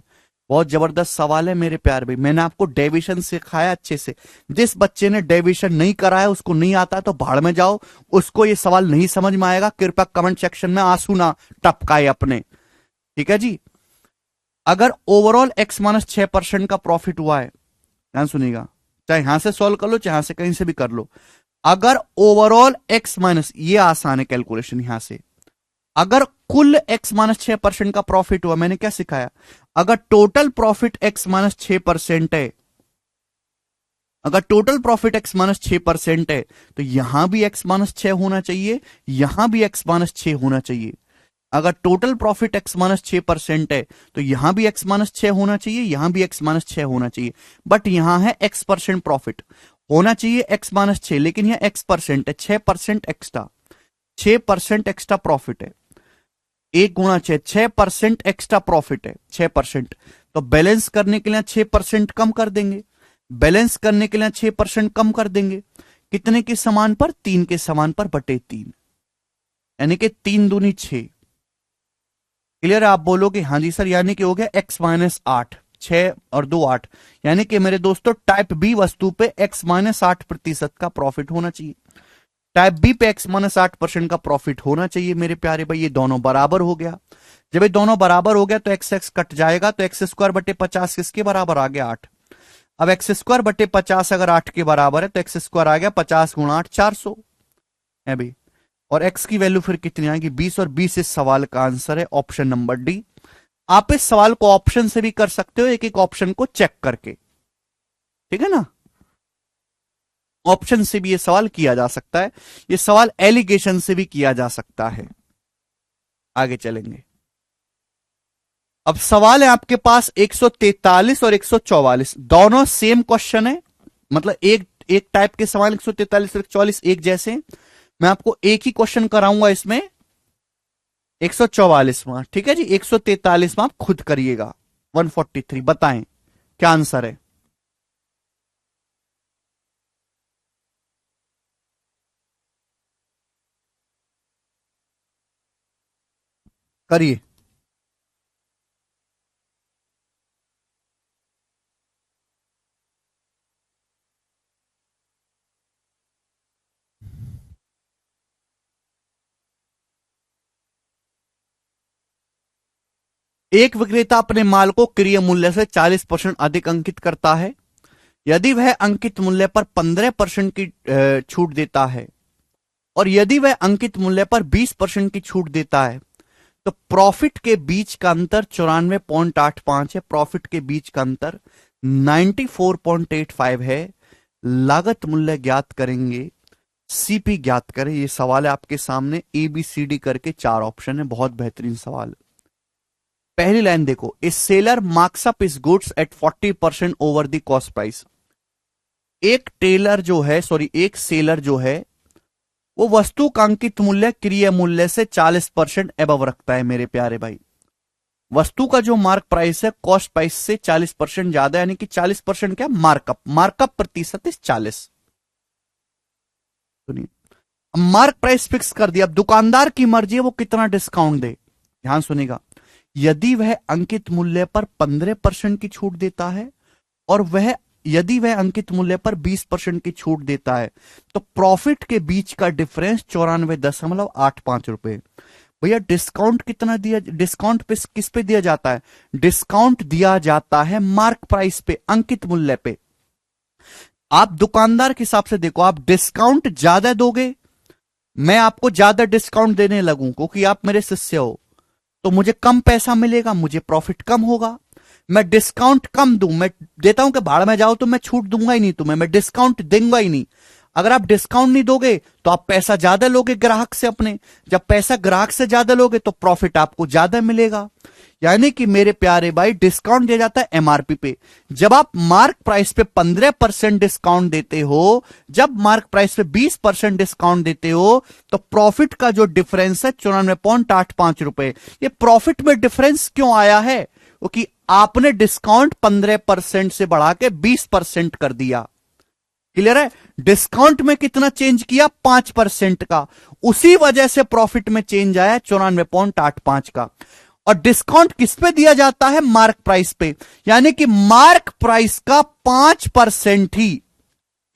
बहुत जबरदस्त सवाल है मेरे प्यार भाई, मैंने आपको डेविएशन सिखाया अच्छे से। जिस बच्चे ने डेविएशन नहीं करा है, उसको नहीं आता तो भाड़ में जाओ, उसको ये सवाल नहीं समझ में आएगा, कृपया कमेंट सेक्शन में आंसू ना टपकाए अपने, ठीक है जी। अगर ओवरऑल x माइनस 6% का प्रॉफिट हुआ है, ध्यान सुनिएगा, चाहे यहां से सॉल्व कर लो चाहे यहां से कहीं से भी कर लो। अगर ओवरऑल x माइनस, ये आसान है कैलकुलेशन यहां से, अगर कुल x माइनस 6% का प्रॉफिट हुआ, मैंने क्या सिखाया, अगर टोटल प्रॉफिट x माइनस 6% है, अगर टोटल प्रॉफिट x माइनस 6% है, तो यहां भी x माइनस 6 होना चाहिए, यहां भी x माइनस 6 होना चाहिए। अगर टोटल प्रॉफिट x माइनस 6% है, तो यहां भी x माइनस 6 होना चाहिए, यहां भी x माइनस 6 होना चाहिए। बट यहां है x% प्रॉफिट, होना चाहिए x माइनस 6, लेकिन यह x% है, 6% एक्स्ट्रा, 6% एक्स्ट्रा प्रॉफिट है, 1 गुणा 6, 6% एक्स्ट्रा प्रॉफिट है, 6%। तो बैलेंस करने के लिए 6% कम कर देंगे, बैलेंस करने के लिए 6% कम कर देंगे, कितने के समान पर, 3 के समान पर बटे 3, यानी कि 3 दूनी 6। क्लियर है? आप बोलोगे हाँ जी सर, यानी कि हो गया x माइनस 8, 6 और 2 8, यानी कि मेरे दोस्तों टाइप बी वस्तु पे x माइनस 8% का प्रॉफिट होना चाहिए, टाइप बी पे x माइनस 8% का प्रॉफिट होना चाहिए मेरे प्यारे भाई। ये दोनों बराबर हो गया, जब ये दोनों बराबर हो गया तो एक्स एक्स कट जाएगा, तो एक्स स्क्वायर बटे 50 किसके बराबर आ गया, 8। अब एक्स स्क्वायर बटे 50 अगर 8 के बराबर है, तो एक्स स्क्वायर आ गया 50 गुणा 8, 400 है भाई। और x की वैल्यू फिर कितनी आएगी, 20, और 20 इस सवाल का आंसर है ऑप्शन नंबर डी। आप इस सवाल को ऑप्शन से भी कर सकते हो, एक एक ऑप्शन को चेक करके, ठीक है ना, ऑप्शन से भी ये सवाल किया जा सकता है, ये सवाल एलिगेशन से भी किया जा सकता है। आगे चलेंगे। अब सवाल है आपके पास 143 और 144, दोनों सेम क्वेश्चन है, मतलब एक एक टाइप के सवाल 143 और 144 एक जैसे हैं। मैं आपको एक ही क्वेश्चन कराऊंगा इसमें, 144वां, ठीक है जी। 143वां आप खुद करिएगा। 143 बताएं क्या आंसर है। करिए। एक विक्रेता अपने माल को क्रय मूल्य से 40% अधिक अंकित करता है। यदि वह अंकित मूल्य पर 15% की छूट देता है, और यदि वह अंकित मूल्य पर 20% की छूट देता है, तो प्रॉफिट के बीच का अंतर 94.85 है, प्रॉफिट के बीच का अंतर 94.85 है। लागत मूल्य ज्ञात करेंगे, सीपी ज्ञात करें। ये सवाल है आपके सामने, ए बी सी डी करके 4 ऑप्शन है, बहुत बेहतरीन सवाल। पहली लाइन देखो, a seller marks up is goods at 40% over the cost price. एक टेलर जो है, सॉरी एक सेलर जो है, वो वस्तु का अंकित मूल्य क्रय मूल्य से 40% एबव रखता है मेरे प्यारे भाई। वस्तु का जो मार्क प्राइस है कॉस्ट प्राइस से 40% ज्यादा, यानी कि 40% क्या, मार्कअप, मार्कअप प्रतिशत इस 40। सुनिए, मार्क प्राइस फिक्स कर दिया, अब दुकानदार की मर्जी है वो कितना डिस्काउंट दे। ध्यान सुनिएगा, यदि वह अंकित मूल्य पर 15% की छूट देता है, और वह यदि वह अंकित मूल्य पर 20% की छूट देता है, तो प्रॉफिट के बीच का डिफरेंस 94.85 रुपए। भैया डिस्काउंट कितना दिया, डिस्काउंट पे किस पे दिया जाता है? डिस्काउंट दिया जाता है मार्क प्राइस पे, अंकित मूल्य पे। आप दुकानदार के हिसाब से देखो, आप डिस्काउंट ज्यादा दोगे, मैं आपको ज्यादा डिस्काउंट देने लगूं क्योंकि आप मेरे शिष्य हो, तो मुझे कम पैसा मिलेगा, मुझे प्रॉफिट कम होगा। मैं डिस्काउंट कम दूं, मैं देता हूं कि भाड़ में जाओ, तो मैं छूट दूंगा ही नहीं तुम्हें, मैं डिस्काउंट दूंगा ही नहीं। अगर आप डिस्काउंट नहीं दोगे तो आप पैसा ज्यादा लोगे ग्राहक से अपने, जब पैसा ग्राहक से ज्यादा लोगे तो प्रॉफिट आपको ज्यादा मिलेगा। यानी कि मेरे प्यारे भाई, डिस्काउंट दिया जाता है एमआरपी पे। जब आप मार्क प्राइस पे 15% डिस्काउंट देते हो, जब मार्क प्राइस पे 20% डिस्काउंट देते हो, तो प्रॉफिट का जो डिफरेंस है 94.85 रुपए। ये प्रॉफिट में डिफरेंस क्यों आया है? क्योंकि आपने डिस्काउंट 15% से बढ़ा के 20% कर दिया। क्लियर है? डिस्काउंट में कितना चेंज किया? 5% का। उसी वजह से प्रॉफिट में चेंज आया 94.85 का। और डिस्काउंट किस पे दिया जाता है? मार्क प्राइस पे। यानी कि मार्क प्राइस का 5% ही।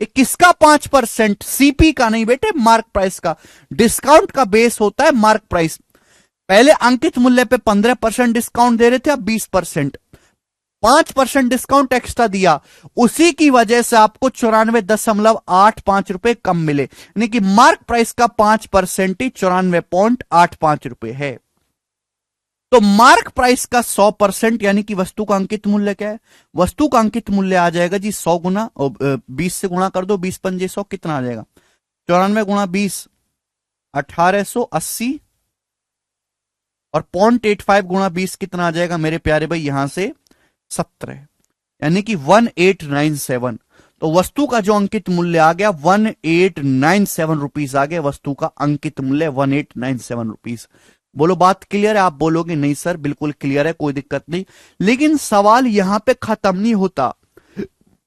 ये किसका 5%? सीपी का नहीं बेटे, मार्क प्राइस का। डिस्काउंट का बेस होता है मार्क प्राइस। पहले अंकित मूल्य पे 15% डिस्काउंट दे रहे थे, अब 20%। 5% डिस्काउंट एक्स्ट्रा दिया, उसी की वजह से आपको 94.85 रुपए कम मिले। यानी कि मार्क प्राइस का 5% ही 94.85 रुपए है। तो मार्क प्राइस का 100% यानी कि वस्तु का अंकित मूल्य क्या है? वस्तु का अंकित मूल्य आ जाएगा जी 100 गुना 20 से गुणा कर दो, 20 पंजे 100, कितना आ जाएगा? 94 गुणा 20 1880, और 0.85 गुणा 20 कितना आ जाएगा मेरे प्यारे भाई? यहां से 17, यानी कि 1897। तो वस्तु का जो अंकित मूल्य आ गया 1897 रुपीज आ गया। वस्तु का अंकित मूल्य 1897 रुपीज। बोलो बात क्लियर है? आप बोलोगे नहीं सर बिल्कुल क्लियर है, कोई दिक्कत नहीं। लेकिन सवाल यहां पे खत्म नहीं होता।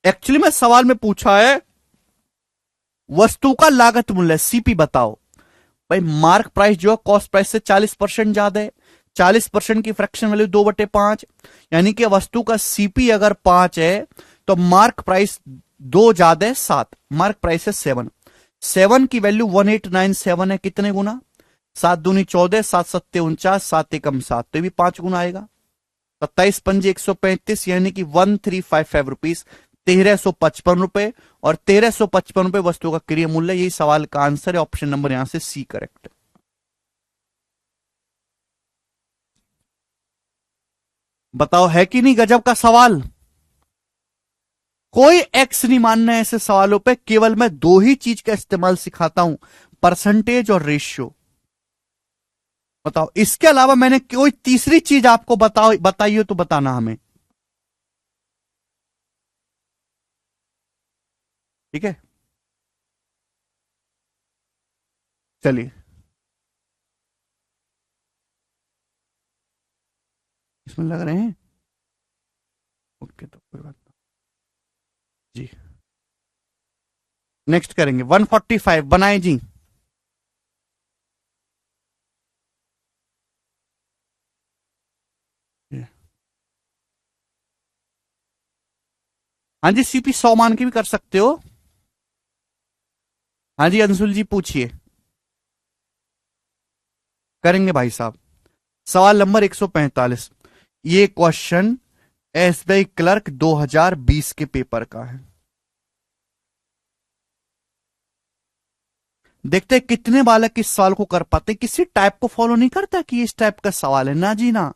एक्चुअली में सवाल में पूछा है वस्तु का लागत मूल्य सीपी बताओ। भाई मार्क प्राइस जो है कॉस्ट प्राइस से 40% ज्यादा है। 40% की फ्रैक्शन वैल्यू 2/5, यानी कि वस्तु का सीपी अगर 5 है तो मार्क प्राइस 2 ज्यादा है 7, मार्क प्राइस है 7। 7 की वैल्यू 1897 है, कितने गुना? 7 दूनी 14, 7 सत्ते 49, 7 एकम 7, तो भी 5 गुना आएगा। 27 पंजे 135, यानी कि 1355 रुपीज, 1355 रुपए। और 1355 रुपए वस्तु का क्रय मूल्य। यही सवाल का आंसर है, ऑप्शन नंबर यहां से सी करेक्ट। बताओ है कि नहीं गजब का सवाल? कोई एक्स नहीं मानना है ऐसे सवालों पे। केवल मैं दो ही चीज का इस्तेमाल सिखाता हूं, परसेंटेज और रेशियो। बताओ इसके अलावा मैंने कोई तीसरी चीज आपको बताइए तो बताना हमें। ठीक है, चलिए। इसमें लग रहे हैं, ओके तो कोई बात नहीं जी। नेक्स्ट करेंगे 145 बनाए जी। हाँ जी, सीपी 100 मान के भी कर सकते हो। हाँ जी अंशुल जी पूछिए। करेंगे भाई साहब। सवाल नंबर 145। ये क्वेश्चन एसबीआई क्लर्क 2020 के पेपर का है। देखते हैं कितने बालक इस सवाल को कर पाते। किसी टाइप को फॉलो नहीं करता कि इस टाइप का सवाल है, ना जी ना।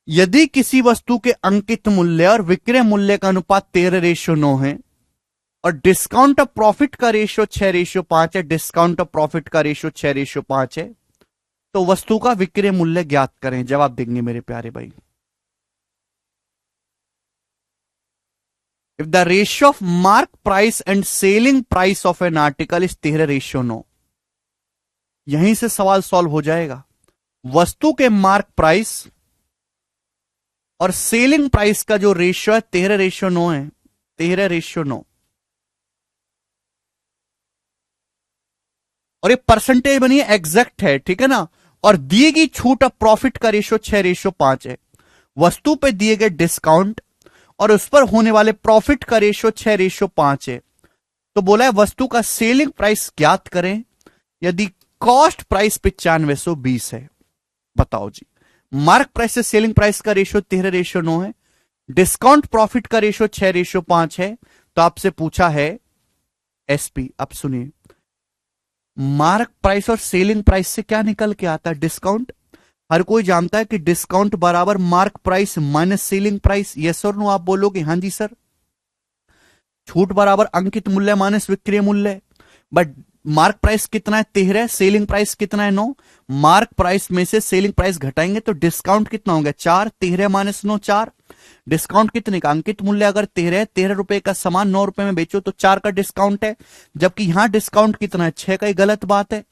यदि किसी वस्तु के अंकित मूल्य और विक्रय मूल्य का अनुपात 13:9 है, और डिस्काउंट ऑफ प्रॉफिट का रेशियो 6:5 है, डिस्काउंट ऑफ प्रॉफिट का रेशियो 6:5 है, तो वस्तु का विक्रय मूल्य ज्ञात करें। जवाब देंगे मेरे प्यारे भाई। If the ratio of mark price and selling price of an article is 13:9, यहीं से सवाल सॉल्व हो जाएगा। वस्तु के मार्क प्राइस और सेलिंग प्राइस का जो रेशियो है 13:9 है, 13:9। और ये परसेंटेज बनी है, एग्जैक्ट है, ठीक है ना। और दी गई छूट ऑफ प्रॉफिट का रेशियो 6:5 है। वस्तु पे दिए गए डिस्काउंट और उस पर होने वाले प्रॉफिट का रेशियो 6:5 है। तो बोला है वस्तु का सेलिंग प्राइस ज्ञात करें यदि कॉस्ट प्राइस 9520 है। बताओ जी, मार्क प्राइस से सेलिंग प्राइस का रेशियो 13:9 है, डिस्काउंट प्रॉफिट का रेशियो 6:5 है। तो आपसे पूछा है एसपी, अब सुनिए, मार्क प्राइस और सेलिंग प्राइस से क्या निकल के आता है? डिस्काउंट। हर कोई जानता है कि डिस्काउंट बराबर mark price minus selling price. Yes और नो? आप बोलोगे हाँ जी सर। छूट बराबर अंकित मूल्य माइनस विक्रय मूल्य। बट मार्क प्राइस कितना है? 13। सेलिंग प्राइस कितना है? 9। मार्क प्राइस में से सेलिंग प्राइस घटाएंगे तो डिस्काउंट कितना हो गया? 4। 13 माइनस 9 4। डिस्काउंट कितने का? अंकित मूल्य अगर 13 है, 13 रुपए का सामान 9 रुपए में बेचो तो 4 का डिस्काउंट है, जबकि यहां डिस्काउंट कितना है? 6 का। ही गलत बात है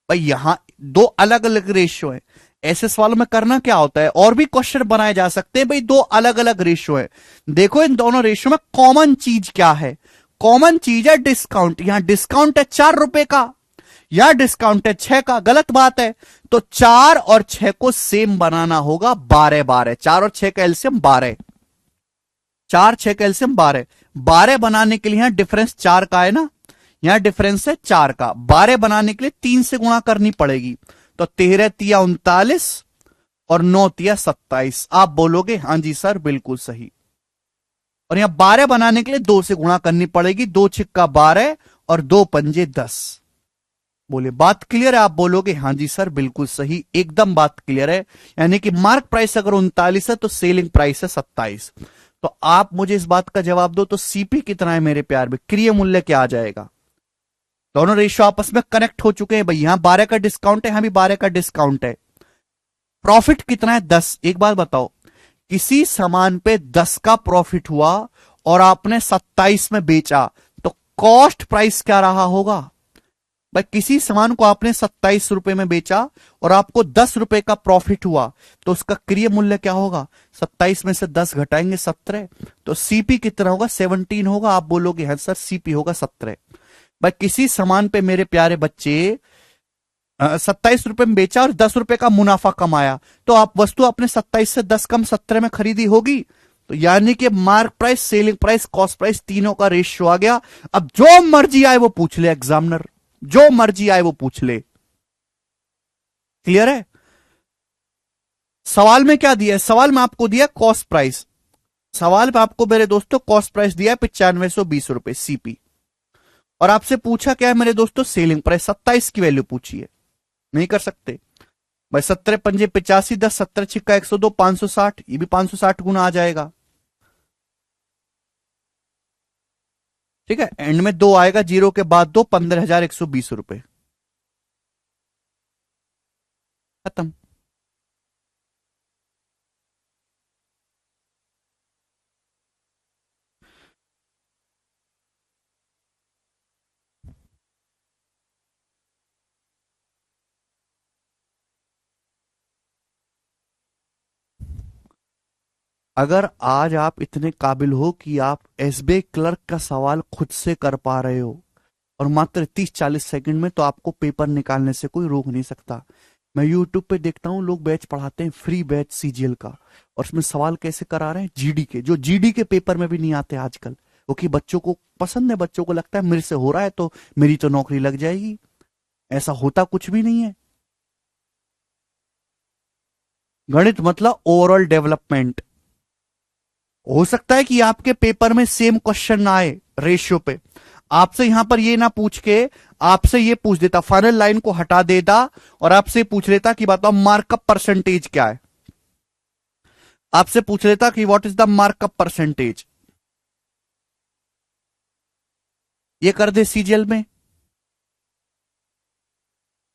भाई, यहां दो अलग अलग रेशियो है। ऐसे सवालों में करना क्या होता है, और भी क्वेश्चन बनाए जा सकते हैं भाई, दो अलग अलग रेशियो है। देखो इन दोनों रेशियो में कॉमन चीज क्या है? कॉमन चीज है डिस्काउंट। यहां डिस्काउंट है 4 रुपए का, यहां डिस्काउंट है 6 का। गलत बात है। तो 4 और 6 को सेम बनाना होगा 12 12। 4 और 6 का एलसीएम 12। 4 6 का एलसीएम 12। 12 बनाने के लिए यहां डिफरेंस 4 का है ना, यहां डिफरेंस है 4 का। 12 बनाने के लिए 3 से गुणा करनी पड़ेगी। तो 13 तिया 39 और 9 तिया 27। आप बोलोगे हां जी सर बिल्कुल सही। और यहां 12 बनाने के लिए 2 से गुणा करनी पड़ेगी। 2 छिक्का 12 और 2 पंजे 10। बोले बात क्लियर है? आप बोलोगे हां जी सर बिल्कुल सही, एकदम बात क्लियर है। यानी कि मार्क प्राइस अगर 39 है तो सेलिंग प्राइस है 27। तो आप मुझे इस बात का जवाब दो, तो सीपी कितना है मेरे प्यार? विक्रय मूल्य क्या आ जाएगा? दोनों रेशियो आपस में कनेक्ट हो चुके हैं भाई। यहां 12 का डिस्काउंट है, यहां भी 12 का डिस्काउंट है। प्रॉफिट कितना है? 10। एक बात बताओ, किसी सामान पे 10 का प्रॉफिट हुआ और आपने 27 में बेचा तो कॉस्ट प्राइस क्या रहा होगा? भाई किसी सामान को आपने 27 रुपए में बेचा और आपको 10 रुपए का प्रॉफिट हुआ तो उसका क्रय मूल्य क्या होगा? 27 में से 10 घटाएंगे 17। तो सीपी कितना होगा? 17 होगा। आप बोलोगे हाँ सर सीपी होगा 17। भाई किसी सामान पे मेरे प्यारे बच्चे 27 रुपए में बेचा और 10 रुपए का मुनाफा कमाया, तो आप वस्तु आपने 27 से 10 कम 17 में खरीदी होगी। तो यानी कि mark price, selling price, cost price, तीनों का रेशियो आ गया। अब जो मर्जी आए वो पूछ ले एग्जामिनर, जो मर्जी आए वो पूछ ले। क्लियर है? सवाल में क्या दिया है? सवाल में आपको दिया कॉस्ट प्राइस। सवाल में आपको मेरे दोस्तों कॉस्ट प्राइस दिया है 9520 रुपए सीपी, और आपसे पूछा क्या है मेरे दोस्तों? सेलिंग प्राइस 27 की वैल्यू पूछी है। नहीं कर सकते भाई। 17 पंजे 85, 10 17 छिक्का 102, 560। ये भी 560 गुना आ जाएगा। ठीक है, एंड में 2 आएगा, जीरो के बाद 2, 15,120 रुपए। खत्म। अगर आज आप इतने काबिल हो कि आप एसबीआई क्लर्क का सवाल खुद से कर पा रहे हो और मात्र 30-40 सेकंड में, तो आपको पेपर निकालने से कोई रोक नहीं सकता। मैं यूट्यूब पे देखता हूं लोग बैच पढ़ाते हैं, फ्री बैच सीजीएल का, और उसमें सवाल कैसे करा रहे हैं? जीडी के, जो जीडी के पेपर में भी नहीं आते आजकल, क्योंकि बच्चों को पसंद है, बच्चों को लगता है मेरे से हो रहा है तो मेरी तो नौकरी लग जाएगी। ऐसा होता कुछ भी नहीं है। गणित मतलब ओवरऑल डेवलपमेंट। हो सकता है कि आपके पेपर में सेम क्वेश्चन ना आए रेशियो पे, आपसे यहां पर ये ना पूछ के आपसे ये पूछ देता, फाइनल लाइन को हटा देता और आपसे पूछ लेता कि बताओ मार्कअप परसेंटेज क्या है। आपसे पूछ लेता कि what is the markup percentage. ये कर दे सीजीएल में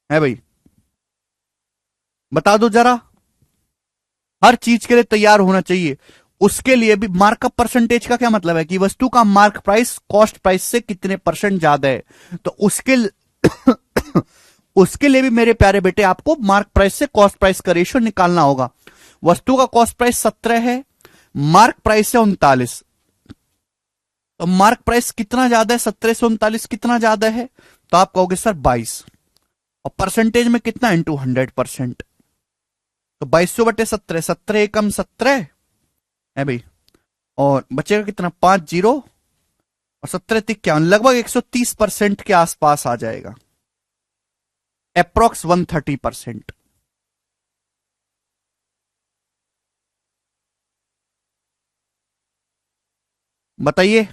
है भाई, बता दो जरा। हर चीज के लिए तैयार होना चाहिए। उसके लिए भी मार्कअप परसेंटेज का क्या मतलब है कि वस्तु का मार्क प्राइस कॉस्ट प्राइस से कितने परसेंट ज्यादा है। तो उसके उसके लिए भी मेरे प्यारे बेटे आपको मार्क प्राइस से कॉस्ट प्राइस का रेशियो निकालना होगा। वस्तु का कॉस्ट प्राइस 17 है, मार्क प्राइस है 39। तो मार्क प्राइस कितना ज्यादा है? 17 से 39 कितना ज्यादा है? तो आप कहोगे सर 22। और परसेंटेज में कितना? इंटू 100%। तो 2200/17, 17 एकम 17 है भाई। और बचेगा कितना, 50 और 17 51, लगभग 130% के आसपास आ जाएगा, अप्रोक्स 130%। बताइए।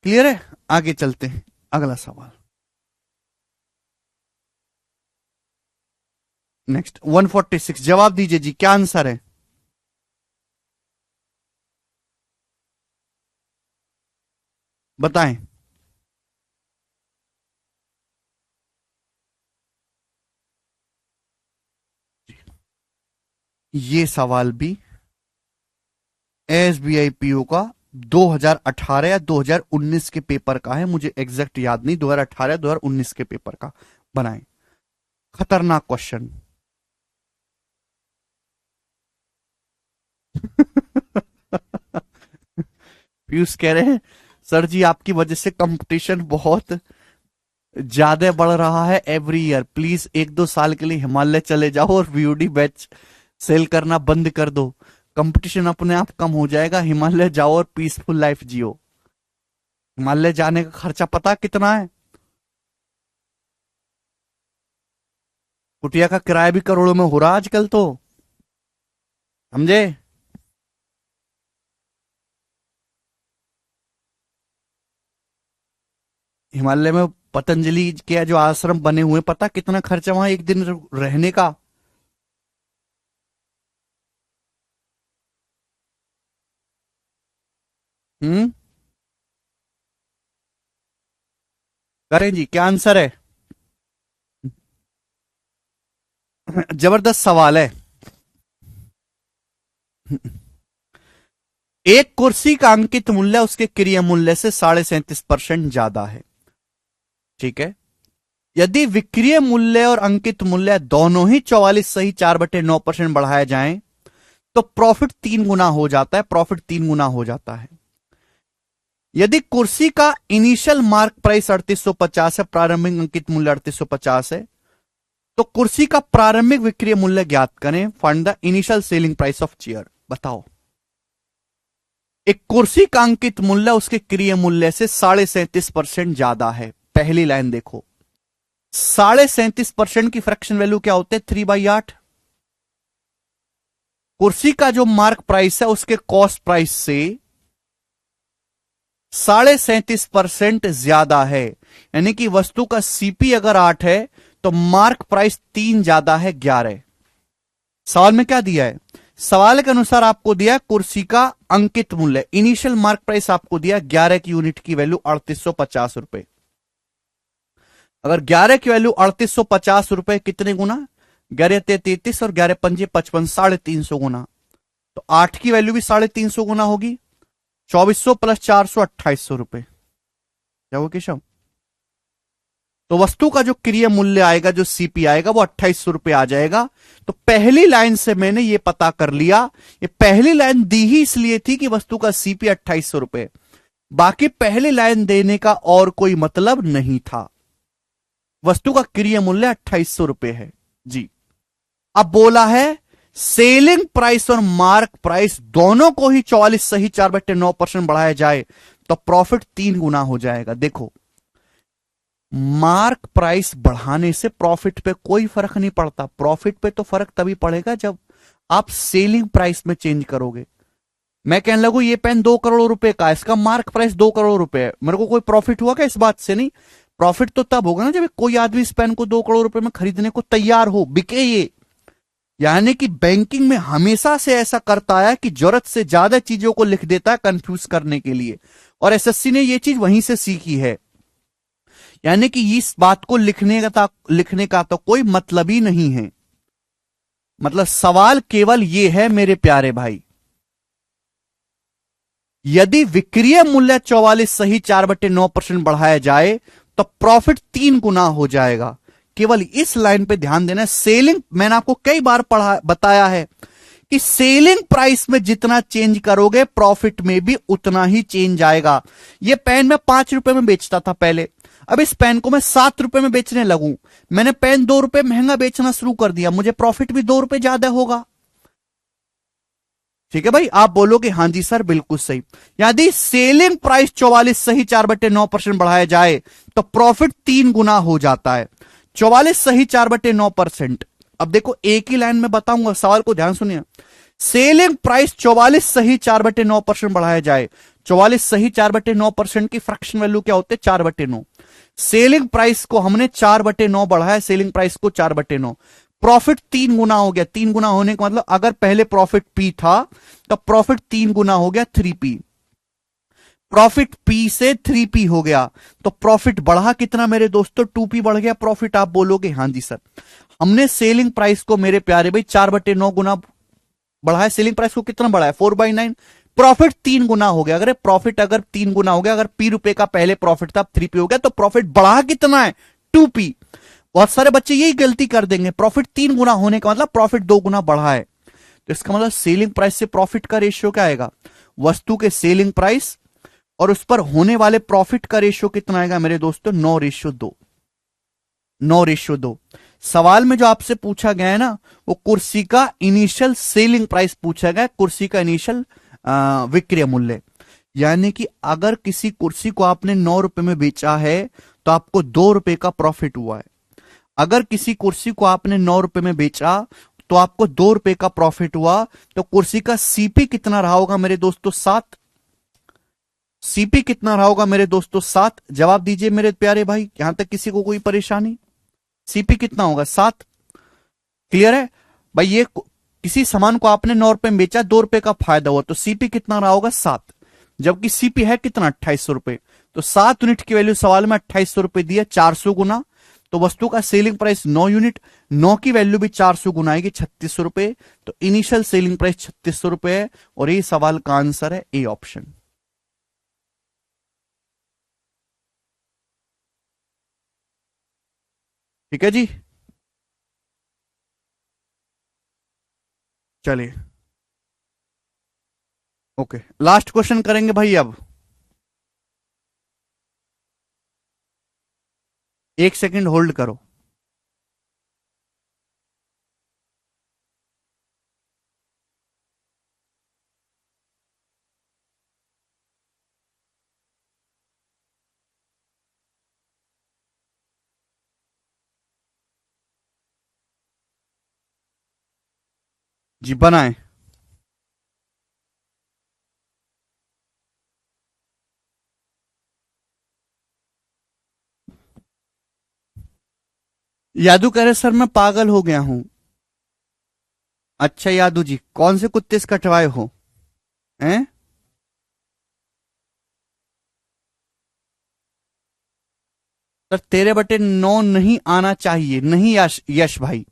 क्लियर है? आगे चलते हैं, अगला सवाल। नेक्स्ट 146, जवाब दीजिए जी, क्या आंसर है? बताएं। ये सवाल भी एसबीआई पीओ का 2018 या 2019 के पेपर का है, मुझे एग्जैक्ट याद नहीं, 2018 2019 के पेपर का बनाएं। खतरनाक क्वेश्चन। पीयूष कह रहे हैं सर जी आपकी वजह से कंपटीशन बहुत ज्यादा बढ़ रहा है एवरी ईयर, प्लीज 1-2 साल के लिए हिमालय चले जाओ और वीओडी बैच सेल करना बंद कर दो, कंपटीशन अपने आप कम हो जाएगा, हिमालय जाओ और पीसफुल लाइफ जियो। हिमालय जाने का खर्चा पता कितना है? कुटिया का किराया भी करोड़ों में हो रहा आजकल तो, समझे? हिमालय में पतंजलि के जो आश्रम बने हुए, पता कितना खर्चा वहां एक दिन रहने का? हम्म। करें जी, क्या आंसर है? जबरदस्त सवाल है। एक कुर्सी का अंकित मूल्य उसके क्रय मूल्य से 37.5% ज्यादा है, ठीक है। यदि विक्रय मूल्य और अंकित मूल्य दोनों ही 44 सही 4/9% बढ़ाए जाएं तो प्रॉफिट 3 गुना हो जाता है, प्रॉफिट 3 गुना हो जाता है। यदि कुर्सी का इनिशियल मार्क प्राइस 3850 है, प्रारंभिक अंकित मूल्य 3850 है, तो कुर्सी का प्रारंभिक विक्रय मूल्य ज्ञात करें, find the initial selling price of chair. बताओ। एक कुर्सी का अंकित मूल्य उसके क्रय मूल्य से 37.5% ज्यादा है, पहली लाइन देखो। 37.5% की फ्रैक्शन वैल्यू क्या होते हैं? 3/8। कुर्सी का जो मार्क प्राइस है उसके कॉस्ट प्राइस से 37.5% ज्यादा है, यानी कि वस्तु का सीपी अगर 8 है तो मार्क प्राइस 3 ज्यादा है, 11। सवाल में क्या दिया है? सवाल के अनुसार आपको दिया है कुर्सी का अंकित मूल्य, इनिशियल मार्क प्राइस आपको दिया 11 की यूनिट की वैल्यू 3850 रुपए। अगर 11 की वैल्यू 3850 रुपए, कितने गुना? 11 33 और 11 पंजे 55, 350 गुना। तो 8 की वैल्यू भी 350 गुना होगी, 2400 प्लस 400 2800 रुपए। क्या वो केशव? तो वस्तु का जो क्रय मूल्य आएगा, जो सीपी आएगा, वो 2800 रुपए आ जाएगा। तो पहली लाइन से मैंने ये पता कर लिया, ये पहली लाइन दी ही इसलिए थी कि वस्तु का सीपी 2800 रुपए, बाकी पहली लाइन देने का और कोई मतलब नहीं था। वस्तु का क्रय मूल्य 2800 रुपए है जी। अब बोला है सेलिंग प्राइस और मार्क प्राइस दोनों को ही 44 सही 4/9% बढ़ाया जाए तो प्रॉफिट 3 गुना हो जाएगा। देखो, मार्क प्राइस बढ़ाने से प्रॉफिट पे कोई फर्क नहीं पड़ता, प्रॉफिट पे तो फर्क तभी पड़ेगा जब आप सेलिंग प्राइस में चेंज करोगे। मैं कहने लगू ये पेन 2 करोड़ रुपए का, इसका मार्क प्राइस 2 करोड़ रुपए है, मेरे को कोई प्रॉफिट हुआ क्या इस बात से? नहीं। प्रॉफिट तो तब होगा ना जब कोई आदमी इस पेन को 2 करोड़ रुपए में खरीदने को तैयार हो, बिके ये। यानी कि बैंकिंग में हमेशा से ऐसा करता है कि जरूरत से ज्यादा चीजों को लिख देता है कंफ्यूज करने के लिए, और एसएससी ने ये चीज वहीं से सीखी है। यानी कि इस बात को लिखने का तो कोई मतलब ही नहीं है। मतलब सवाल केवल ये है मेरे प्यारे भाई, यदि विक्रय मूल्य 44 सही 4/9% बढ़ाया जाए तो प्रॉफिट 3 गुना हो जाएगा। केवल इस लाइन पे ध्यान देना। सेलिंग, मैंने आपको कई बार बताया है कि सेलिंग प्राइस में जितना चेंज करोगे प्रॉफिट में भी उतना ही चेंज आएगा। यह पेन मैं 5 रुपए में बेचता था पहले, अब इस पेन को मैं 7 रुपए में बेचने लगूं, मैंने पेन 2 रुपए महंगा बेचना शुरू कर दिया, मुझे प्रॉफिट भी 2 रुपए ज्यादा होगा। ठीक है भाई, आप बोलोगे हाँ जी सर बिल्कुल सही। यदि सेलिंग प्राइस 44 सही 4/9% बढ़ाया जाए तो प्रॉफिट 3 गुना हो जाता है। 44 सही 4/9%। अब देखो एक ही लाइन में बताऊंगा, सवाल को ध्यान सुनिए। सेलिंग प्राइस 44 सही 4/9% बढ़ाया जाए, 44 सही 4/9% की फ्रैक्शन वैल्यू क्या होते हैं 4/9। सेलिंग प्राइस को हमने 4/9 बढ़ाया, सेलिंग प्राइस को 4/9, प्रॉफिट 3 गुना हो गया। 3 गुना होने का मतलब अगर पहले प्रॉफिट पी था तो प्रॉफिट 3 गुना हो गया 3p। प्रॉफिट पी से 3p हो गया तो प्रॉफिट बढ़ा कितना मेरे दोस्तों 2p बढ़ गया प्रॉफिट। आप बोलोगे हाँ जी सर, हमने सेलिंग प्राइस को मेरे प्यारे भाई 4/9 गुना बढ़ाया, सेलिंग प्राइस को कितना बढ़ाया 4/9, प्रॉफिट 3 गुना हो गया। अगर प्रॉफिट अगर 3 गुना हो गया, अगर p रुपए का पहले प्रॉफिट था 3p हो गया तो प्रॉफिट बढ़ा कितना है 2p। बहुत सारे बच्चे यही गलती कर देंगे, प्रॉफिट 3 गुना होने का मतलब प्रॉफिट 2 गुना बढ़ा है। तो इसका मतलब सेलिंग प्राइस से प्रॉफिट का रेशियो क्या आएगा, वस्तु के सेलिंग प्राइस और उस पर होने वाले प्रॉफिट का रेशियो कितना आएगा मेरे दोस्तों 9:2। 9:2। सवाल में जो आपसे पूछा गया है ना वो कुर्सी का इनिशियल सेलिंग प्राइस पूछा गया, कुर्सी का इनिशियल विक्रय मूल्य। यानी कि अगर किसी कुर्सी को आपने 9 रुपए में बेचा है तो आपको 2 रुपए का प्रॉफिट हुआ है। अगर किसी कुर्सी को आपने 9 रुपए में बेचा तो आपको 2 रुपए का प्रॉफिट हुआ, तो कुर्सी का सीपी कितना रहा होगा मेरे दोस्तों 7। सीपी कितना रहा होगा मेरे दोस्तों 7। जवाब दीजिए मेरे प्यारे भाई, यहां तक किसी को कोई परेशानी, सीपी कितना होगा 7। क्लियर है भाई, ये किसी सामान को आपने 9 रुपए में बेचा, 2 रुपए का फायदा हुआ, तो सीपी कितना रहा होगा 7। जबकि सीपी है कितना 2800 रुपए, तो 7 यूनिट की वैल्यू सवाल में 2800 रुपए दिया, 400 गुना, तो वस्तु का सेलिंग प्राइस 9 यूनिट, 9 की वैल्यू भी 400 गुना आएगी 3600 रुपए, तो इनिशियल सेलिंग प्राइस 3600 रुपए है और ये सवाल का आंसर है ए ऑप्शन। ठीक है जी, चलिए ओके, लास्ट क्वेश्चन करेंगे भाई। अब 1 सेकंड होल्ड करो। जी बनाए। यादू कह रहे सर मैं पागल हो गया हूं। अच्छा यादू जी, कौन से कुत्ते से कटवाए हो हैं? सर 13/9 नहीं आना चाहिए, नहीं यश यश भाई।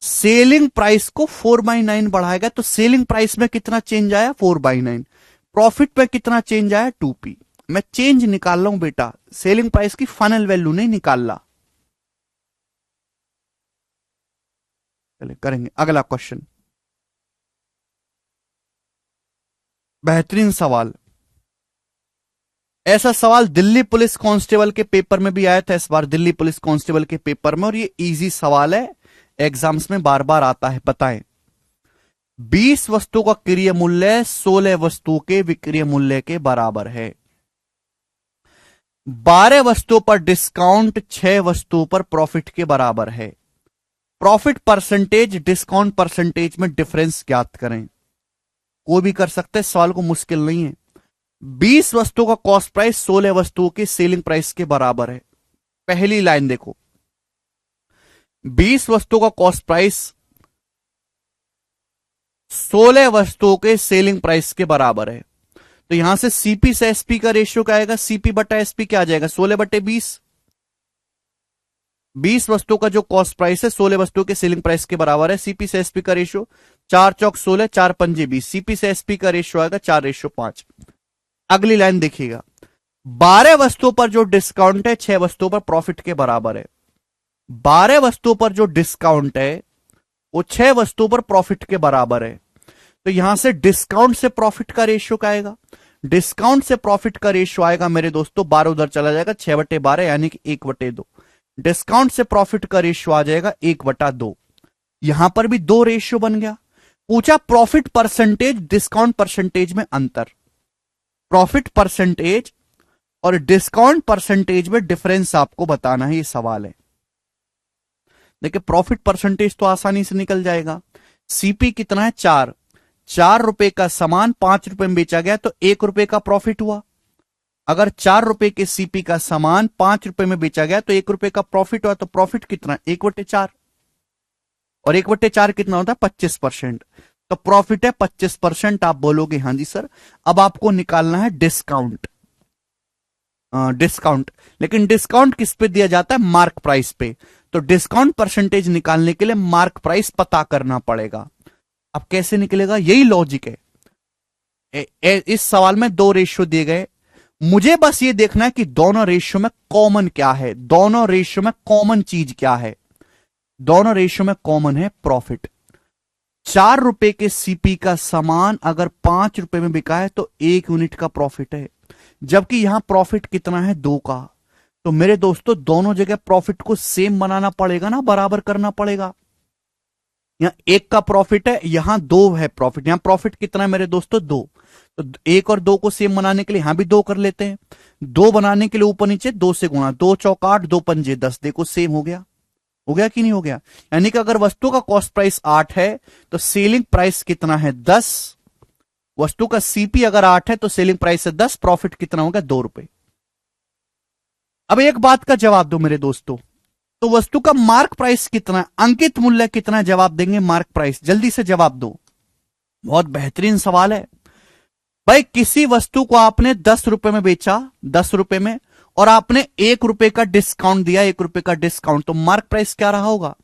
सेलिंग प्राइस को 4/9 बढ़ाएगा तो सेलिंग प्राइस में कितना चेंज आया 4/9, प्रॉफिट पे कितना चेंज आया 2p। मैं चेंज निकाल रहा हूं बेटा, सेलिंग प्राइस की फाइनल वैल्यू नहीं निकाल रहा। चलिए करेंगे अगला क्वेश्चन। बेहतरीन सवाल, ऐसा सवाल दिल्ली पुलिस कांस्टेबल के पेपर में भी आया था इस बार, दिल्ली पुलिस कांस्टेबल के पेपर में, और ये इजी सवाल है, एग्जाम्स में बार बार आता है। बताएं 20 वस्तुओं का क्रय मूल्य 16 वस्तुओं के विक्रय मूल्य के बराबर है। 12 वस्तुओं पर डिस्काउंट 6 वस्तुओं पर प्रॉफिट के बराबर है। प्रॉफिट परसेंटेज डिस्काउंट परसेंटेज में डिफरेंस ज्ञात करें। कोई भी कर सकता है, सवाल को मुश्किल नहीं है। 20 वस्तुओं का कॉस्ट प्राइस 16 वस्तुओं के सेलिंग प्राइस के बराबर है। पहली लाइन देखो, 20 वस्तुओं का कॉस्ट प्राइस 16 वस्तुओं के सेलिंग प्राइस के बराबर है, तो यहां से सीपी से एसपी का रेशियो क्या आएगा, सीपी बटा एसपी क्या आ जाएगा 16/20। 20 वस्तुओं का जो कॉस्ट प्राइस है 16 वस्तुओं के सेलिंग प्राइस के बराबर है। सीपी से एसपी का रेशियो 4 चौक 16, 4 पंजे 20, सीपी से एसपी का रेशियो आएगा 4:5। अगली लाइन देखिएगा, 12 वस्तुओं पर जो डिस्काउंट है 6 वस्तुओं पर प्रॉफिट के बराबर है। 12 वस्तुओं पर जो डिस्काउंट है वो 6 वस्तुओं पर प्रॉफिट के बराबर है, तो यहां से डिस्काउंट से प्रॉफिट का रेशियो क्या आएगा, डिस्काउंट से प्रॉफिट का रेशियो आएगा मेरे दोस्तों 12 उधर चला जाएगा 6/12 यानी कि 1/2। डिस्काउंट से प्रॉफिट का रेशियो आ जाएगा 1/2। यहां पर भी दो रेशियो बन गया। पूछा प्रॉफिट परसेंटेज डिस्काउंट परसेंटेज में अंतर। प्रॉफिट परसेंटेज और डिस्काउंट परसेंटेज में डिफरेंस आपको बताना है, ये सवाल है। देखिए प्रॉफिट परसेंटेज तो आसानी से निकल जाएगा। सीपी कितना है 4। 4 रुपए का सामान 5 रुपए में बेचा गया तो 1 रुपए का प्रॉफिट हुआ। अगर 4 रुपए के सीपी का सामान 5 रुपए में बेचा गया तो 1 रुपए का प्रॉफिट हुआ। तो प्रॉफिट कितना 1/4 और 1/4 कितना होता है 25%। तो प्रॉफिट है 25%। आप बोलोगे हाँ जी सर। अब आपको निकालना है डिस्काउंट। डिस्काउंट, लेकिन डिस्काउंट किस पे दिया जाता है मार्क प्राइस पे। तो डिस्काउंट परसेंटेज निकालने के लिए मार्क प्राइस पता करना पड़ेगा। अब कैसे निकलेगा, यही लॉजिक है। इस सवाल में दो रेशियो दिए गए, मुझे बस ये देखना है कि दोनों रेशियो में कॉमन क्या है। दोनों रेशियो में कॉमन चीज क्या है। दोनों रेशियो में कॉमन है प्रॉफिट। 4 रुपए के सीपी का सामान अगर 5 रुपए में बिका है तो 1 यूनिट का प्रॉफिट है, जबकि यहां प्रॉफिट कितना है 2 का। तो मेरे दोस्तों दोनों जगह प्रॉफिट को सेम बनाना पड़ेगा ना, बराबर करना पड़ेगा। यहां 1 का प्रॉफिट है, यहां 2 है प्रॉफिट। यहां प्रॉफिट कितना है मेरे दोस्तों 2। तो 1 और 2 को सेम बनाने के लिए यहां भी 2 कर लेते हैं। 2 बनाने के लिए ऊपर नीचे 2 से गुणा, 2 चौक 8, 2 पंजे 10। देखो सेम हो गया। हो गया कि नहीं हो गया। यानी कि अगर वस्तु का कॉस्ट प्राइस 8 है तो सेलिंग प्राइस कितना है 10। वस्तु का सीपी अगर 8 है तो सेलिंग प्राइस है 10, प्रॉफिट कितना होगा 2 रुपए। अब एक बात का जवाब दो मेरे दोस्तों, तो वस्तु का मार्क प्राइस कितना है, अंकित मूल्य कितना है, जवाब देंगे मार्क प्राइस। जल्दी से जवाब दो। बहुत बेहतरीन सवाल है भाई। किसी वस्तु को आपने 10 रुपए में बेचा, 10 रुपए में, और आपने 1 रुपए का डिस्काउंट दिया, 1 रुपए का डिस्काउंट, तो मार्क प्राइस क्या रहा होगा।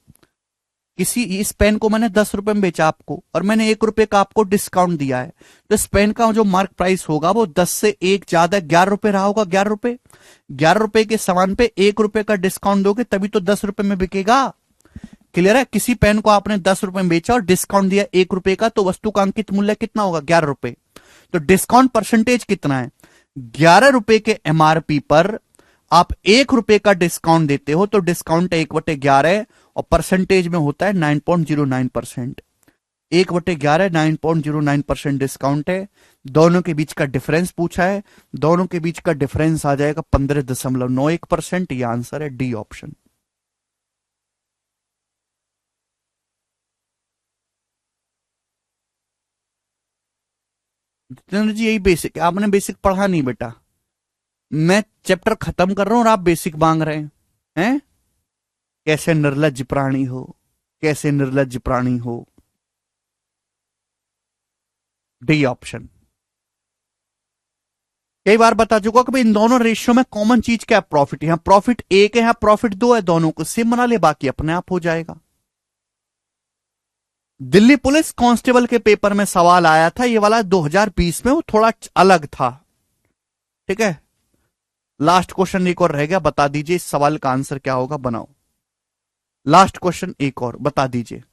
किसी इस पेन को मैंने 10 रुपए में बेचा आपको और मैंने 1 रुपए का आपको डिस्काउंट दिया है, तो इस पेन का जो मार्क प्राइस होगा वो 10 से 1 ज्यादा 11 रुपए रहा होगा। 11 रुपए। 11 रुपए के सामान पे 1 रुपए का डिस्काउंट दोगे तभी तो 10 रुपए में बिकेगा। क्लियर है। किसी पेन को आपने 10 रुपए में बेचा और डिस्काउंट दिया 1 रुपए का, तो वस्तु का अंकित मूल्य कितना होगा 11 रुपए। तो डिस्काउंट परसेंटेज कितना है 11 रुपए के एमआरपी पर आप 1 रुपए का डिस्काउंट देते हो, तो डिस्काउंट 1/11 और परसेंटेज में होता है 9.09%। 1/11 9.09% डिस्काउंट है। दोनों के बीच का डिफरेंस पूछा है, दोनों के बीच का डिफरेंस आ जाएगा 15.91%। यह आंसर है डी ऑप्शन। जितेंद्र जी यही बेसिक है, आपने बेसिक पढ़ा नहीं बेटा। मैं चैप्टर खत्म कर रहा हूं और आप बेसिक मांग रहे हैं। कैसे निर्लज्ज प्राणी हो, कैसे निर्लज्ज प्राणी हो। D option. कई बार बता चुका कि भाई इन दोनों रेशियो में कॉमन चीज क्या है प्रॉफिट। यहां प्रॉफिट 1 है, यहां प्रॉफिट 2 है, दोनों को सेम बना ले, बाकी अपने आप हो जाएगा। दिल्ली पुलिस कांस्टेबल के पेपर में सवाल आया था, ये वाला 2020 में, वो थोड़ा अलग था। ठीक है। लास्ट क्वेश्चन एक और रह गया, बता दीजिए इस सवाल का आंसर क्या होगा, बनाओ। लास्ट क्वेश्चन एक और बता दीजिए,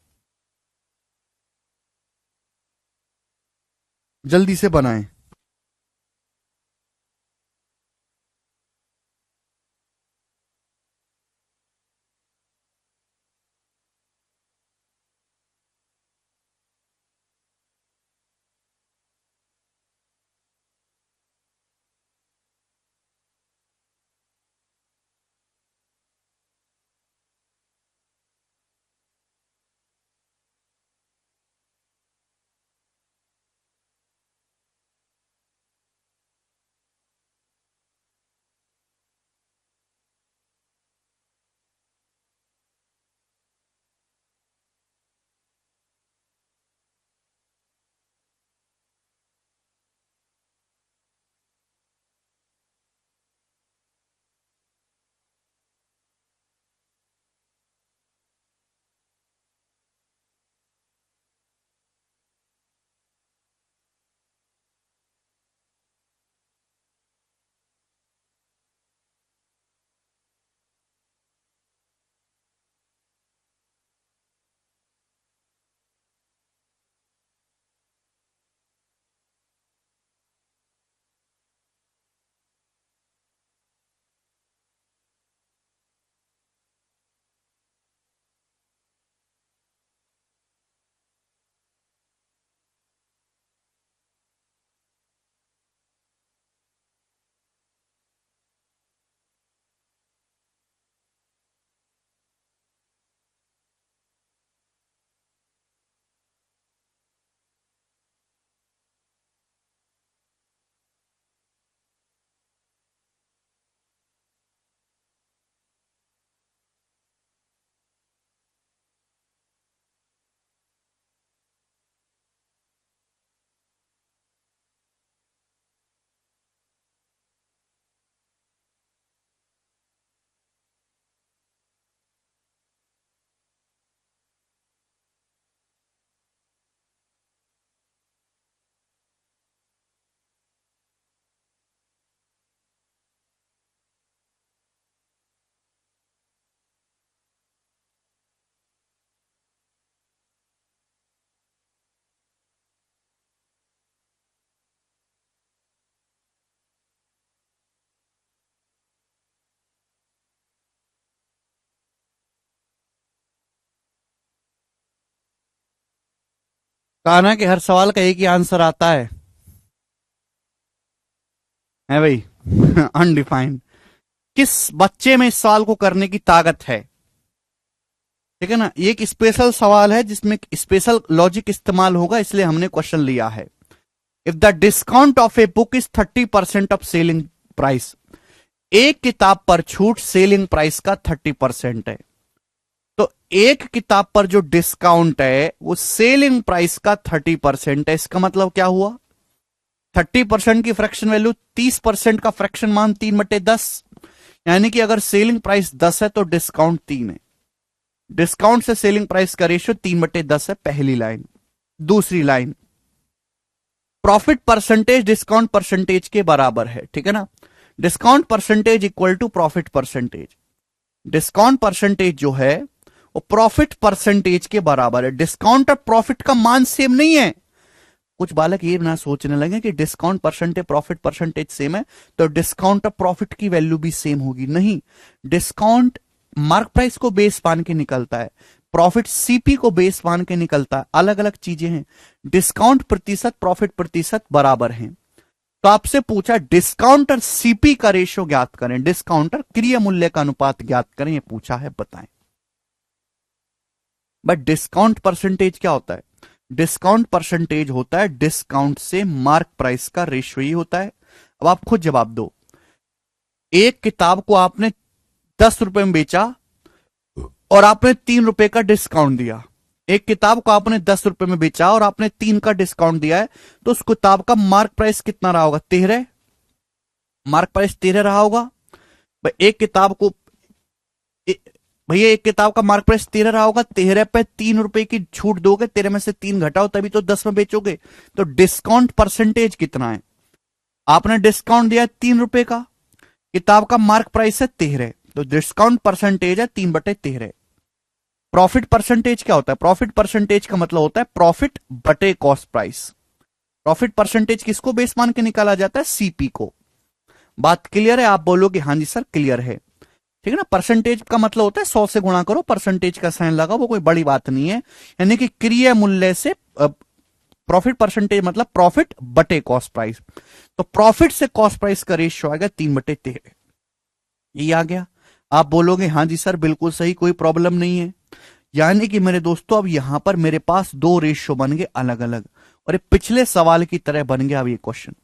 जल्दी से बनाएं। कहा ना कि हर सवाल का एक ही आंसर आता है भाई। अनडिफाइंड। किस बच्चे में इस सवाल को करने की ताकत है? ठीक है ना, ये एक स्पेशल सवाल है जिसमें स्पेशल लॉजिक इस्तेमाल होगा, इसलिए हमने क्वेश्चन लिया है। If the discount of a book is 30% of selling price, एक किताब पर छूट सेलिंग प्राइस का 30% है, तो एक किताब पर जो डिस्काउंट है वो सेलिंग प्राइस का 30% है। इसका मतलब क्या हुआ? 30% की फ्रैक्शन वैल्यू 30% का फ्रैक्शन मान 3/10, यानी कि अगर सेलिंग प्राइस 10 है तो डिस्काउंट 3 है। डिस्काउंट से सेलिंग प्राइस का रेशियो 3/10 है, पहली लाइन। दूसरी line, profit percentage discount percentage के बराबर है, ठीक है ना। Discount percentage equal to profit percentage. Discount percentage जो है वो प्रॉफिट परसेंटेज के बराबर है। डिस्काउंट और प्रॉफिट का मान सेम नहीं है। कुछ बालक ये ना सोचने लगे कि discount percentage profit percentage same है तो डिस्काउंट और प्रॉफिट की वैल्यू भी सेम होगी। नहीं, डिस्काउंट मार्क प्राइस को बेस मान के निकलता है, प्रॉफिट सीपी को बेस मान के निकलता है, अलग अलग चीजें हैं। डिस्काउंट प्रतिशत प्रॉफिट प्रतिशत बराबर हैं। तो आपसे पूछा डिस्काउंट और सीपी का रेशियो ज्ञात करें, डिस्काउंट और क्रय मूल्य का अनुपात ज्ञात करें, ये पूछा है, बताएं। बट डिस्काउंट परसेंटेज क्या होता है? डिस्काउंट परसेंटेज होता है डिस्काउंट से मार्क प्राइस का रेशियो ही होता है। अब आप खुद जवाब दो। एक किताब को आपने 10 रुपए में बेचा और आपने 3 रुपए का डिस्काउंट दिया। एक किताब को आपने 10 रुपए में बेचा और आपने 3 का डिस्काउंट दिया है, तो उस किताब का मार्क प्राइस कितना रहा होगा? 13। मार्क प्राइस 13 रहा होगा। एक किताब को भैया एक किताब का मार्क प्राइस 13 रहा होगा, 13 पे 3 रुपए की छूट दोगे, 13 में से 3 घटाओ तभी तो 10 में बेचोगे। तो डिस्काउंट परसेंटेज कितना है? आपने डिस्काउंट दिया 3 रुपए का, किताब का मार्क प्राइस है 13, तो डिस्काउंट परसेंटेज है 3/13। प्रॉफिट परसेंटेज क्या होता है? प्रॉफिट परसेंटेज का मतलब होता है प्रॉफिट बटे कॉस्ट प्राइस। प्रॉफिट परसेंटेज किसको बेस मान के निकाला जाता है? सीपी को। बात क्लियर है? आप बोलोगे हाँ जी सर क्लियर है, ठीक है ना। परसेंटेज का मतलब होता है 100 से गुणा करो, परसेंटेज का साइन लगाओ, वो कोई बड़ी बात नहीं है। यानी कि क्रय मूल्य से प्रॉफिट परसेंटेज मतलब प्रॉफिट बटे कॉस्ट प्राइस। तो प्रॉफिट से कॉस्ट प्राइस का रेशियो आएगा 3/13। ये आ गया। आप बोलोगे हाँ जी सर बिल्कुल सही, कोई प्रॉब्लम नहीं है। यानी कि मेरे दोस्तों अब यहां पर मेरे पास 2 रेशियो बन गए अलग अलग, और ये पिछले सवाल की तरह बन गया। अब ये क्वेश्चन,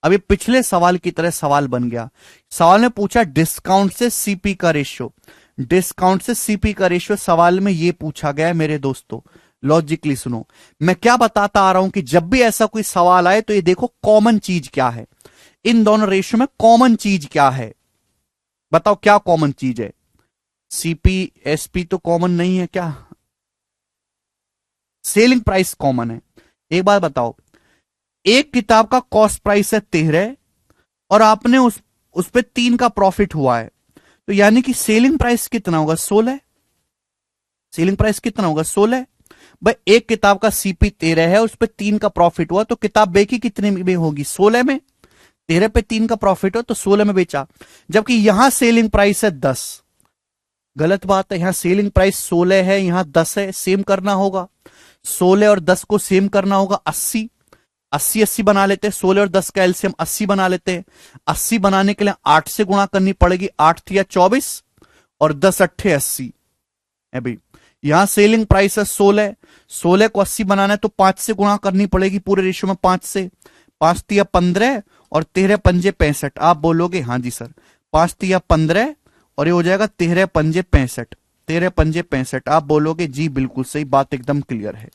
अब ये पिछले सवाल की तरह सवाल बन गया। सवाल में पूछा डिस्काउंट से सीपी का रेशियो, डिस्काउंट से सीपी का रेशियो सवाल में ये पूछा गया है मेरे दोस्तों। लॉजिकली सुनो, मैं क्या बताता आ रहा हूं कि जब भी ऐसा कोई सवाल आए तो ये देखो कॉमन चीज क्या है, इन दोनों रेशियो में कॉमन चीज क्या है? बताओ क्या कॉमन चीज है? सीपी एसपी तो कॉमन नहीं है क्या? सेलिंग प्राइस कॉमन है। एक बात बताओ, एक किताब का कॉस्ट प्राइस है 13 और आपने उस पे 3 का प्रॉफिट हुआ है, तो यानी कि सेलिंग प्राइस कितना होगा? 16। सेलिंग प्राइस कितना होगा? 16। भाई एक किताब का सीपी 13 है, उस पे 3 का प्रॉफिट हुआ, तो किताब बेची कितने में होगी? 16 में। 13 पे 3 का प्रॉफिट हो तो 16 में बेचा। जबकि यहां सेलिंग प्राइस है 10। गलत बात है, यहां सेलिंग प्राइस 16 है, यहां 10 है, सेम करना होगा। 16 और 10 को सेम करना होगा। 80 80 80 बना लेते हैं, 16 और 10 का एलसीएम 80 बना लेते हैं। 80 बनाने के लिए 8 से गुणा करनी पड़ेगी, 8 तिया 24 और 10 अट्ठे 80 है भाई। यहां सेलिंग प्राइस है 16, 16 को 80 बनाना है तो 5 से गुणा करनी पड़ेगी पूरे रेशियो में, 5 से। 5 तिया 15 और 13 पंजे 65। आप बोलोगे हाँ जी सर, 5 तिया 15 और ये हो जाएगा 13 पंजे 65, 13 पंजे 65। आप बोलोगे जी बिल्कुल सही, बात एकदम क्लियर है।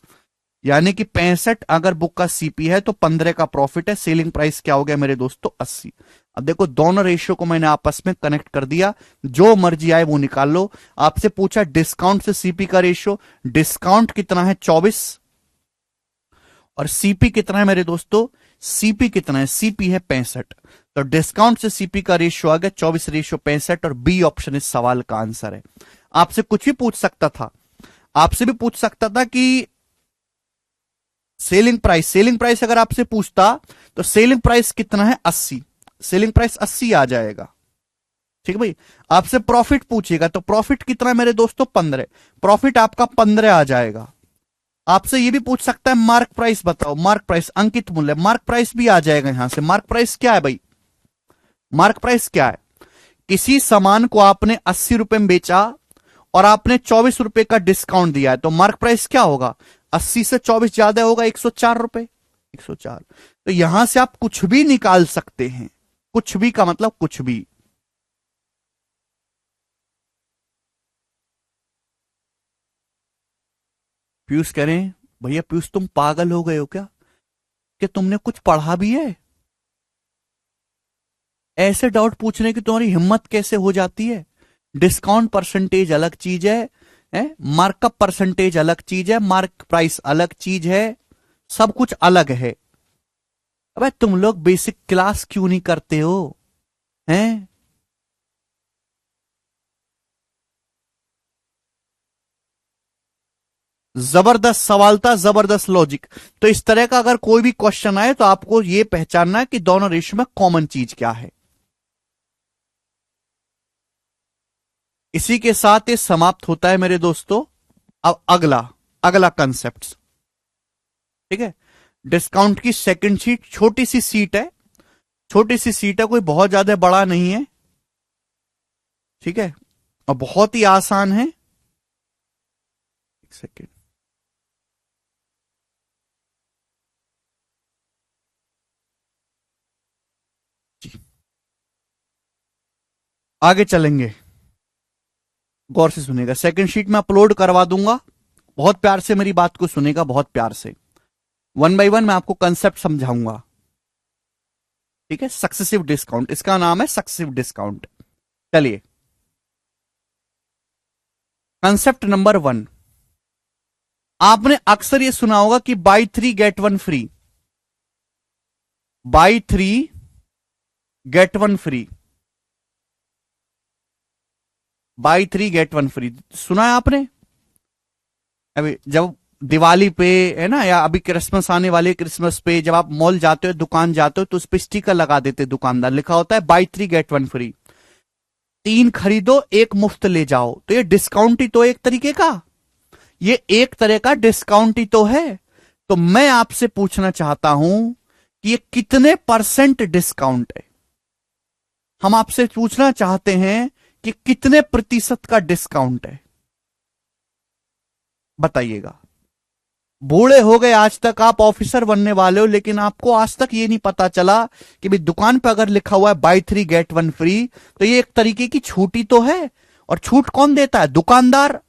यानी कि 65 अगर बुक का सीपी है तो 15 का प्रॉफिट है। सेलिंग प्राइस क्या हो गया मेरे दोस्तों? 80। अब देखो दोनों रेशियो को मैंने आपस में कनेक्ट कर दिया, जो मर्जी आए वो निकाल लो। आपसे पूछा डिस्काउंट से सीपी का रेशियो, डिस्काउंट कितना है? 24 और सीपी कितना है मेरे दोस्तों? सीपी कितना है? सीपी है 65। तो डिस्काउंट से सीपी का रेशियो आ गया 24:65 और बी ऑप्शन इस सवाल का आंसर है। आपसे कुछ भी पूछ सकता था, आपसे भी पूछ सकता था कि सेलिंग प्राइस अगर आपसे पूछता तो सेलिंग प्राइस कितना है? 80। सेलिंग प्राइस 80 आ जाएगा, ठीक है भाई। आपसे प्रॉफिट पूछेगा तो प्रॉफिट कितना है मेरे दोस्तों? 15। प्रॉफिट आपका 15 आ जाएगा, आपसे ये भी पूछ सकता है मार्क प्राइस बताओ, मार्क प्राइस अंकित मूल्य, मार्क प्राइस भी आ जाएगा यहां से। मार्क प्राइस क्या है भाई? मार्क प्राइस क्या है? किसी सामान को आपने 80 रुपए में बेचा और आपने 24 रुपए का डिस्काउंट दिया है, तो मार्क प्राइस क्या होगा? 80 से 24 ज्यादा होगा, 104 रुपए, 104। तो यहां से आप कुछ भी निकाल सकते हैं, कुछ भी का मतलब कुछ भी। पीयूष कह रहे हैं भैया पीयूष तुम पागल हो गए हो क्या, कि तुमने कुछ पढ़ा भी है? ऐसे डाउट पूछने की तुम्हारी हिम्मत कैसे हो जाती है? डिस्काउंट परसेंटेज अलग चीज है, मार्कअप परसेंटेज अलग चीज है, मार्क प्राइस अलग चीज है, सब कुछ अलग है। अबे तुम लोग बेसिक क्लास क्यों नहीं करते हो? हैं? जबरदस्त सवाल था, जबरदस्त लॉजिक। तो इस तरह का अगर कोई भी क्वेश्चन आए तो आपको यह पहचानना है कि दोनों रेशियो में कॉमन चीज क्या है। इसी के साथ ये समाप्त होता है मेरे दोस्तों। अब अगला अगला कंसेप्ट, ठीक है। डिस्काउंट की सेकंड शीट, छोटी सी सीट है, छोटी सी सीट है, कोई बहुत ज्यादा बड़ा नहीं है, ठीक है, और बहुत ही आसान है। एक सेकेंड, जी आगे चलेंगे, गौर से सुनेगा। सेकंड शीट में अपलोड करवा दूंगा, बहुत प्यार से मेरी बात को सुनेगा, बहुत प्यार से। वन बाय वन मैं आपको कंसेप्ट समझाऊंगा, ठीक है। सक्सेसिव डिस्काउंट, इसका नाम है सक्सेसिव डिस्काउंट। चलिए, कंसेप्ट नंबर 1, आपने अक्सर ये सुना होगा कि buy 3 get 1 free, buy 3 get 1 free, buy 3 get 1 free, सुना है आपने? अभी जब दिवाली पे है ना, या अभी क्रिसमस आने वाले, क्रिसमस पे जब आप मॉल जाते हो, दुकान जाते हो, तो उस पर स्टिकर लगा देते दुकानदार, लिखा होता है बाई 3 गेट 1 फ्री, 3 खरीदो 1 मुफ्त ले जाओ। तो ये डिस्काउंट ही तो एक तरीके का, ये एक तरह का डिस्काउंट ही तो है। तो मैं आपसे पूछना चाहता हूं कि ये कितने परसेंट डिस्काउंट है? हम आपसे पूछना चाहते हैं कि कितने प्रतिशत का डिस्काउंट है, बताइएगा। बूढ़े हो गए, आज तक आप ऑफिसर बनने वाले हो, लेकिन आपको आज तक ये नहीं पता चला कि भाई दुकान पर अगर लिखा हुआ है बाई 3 गेट 1 फ्री, तो ये एक तरीके की छूट ही तो है। और छूट कौन देता है? दुकानदार।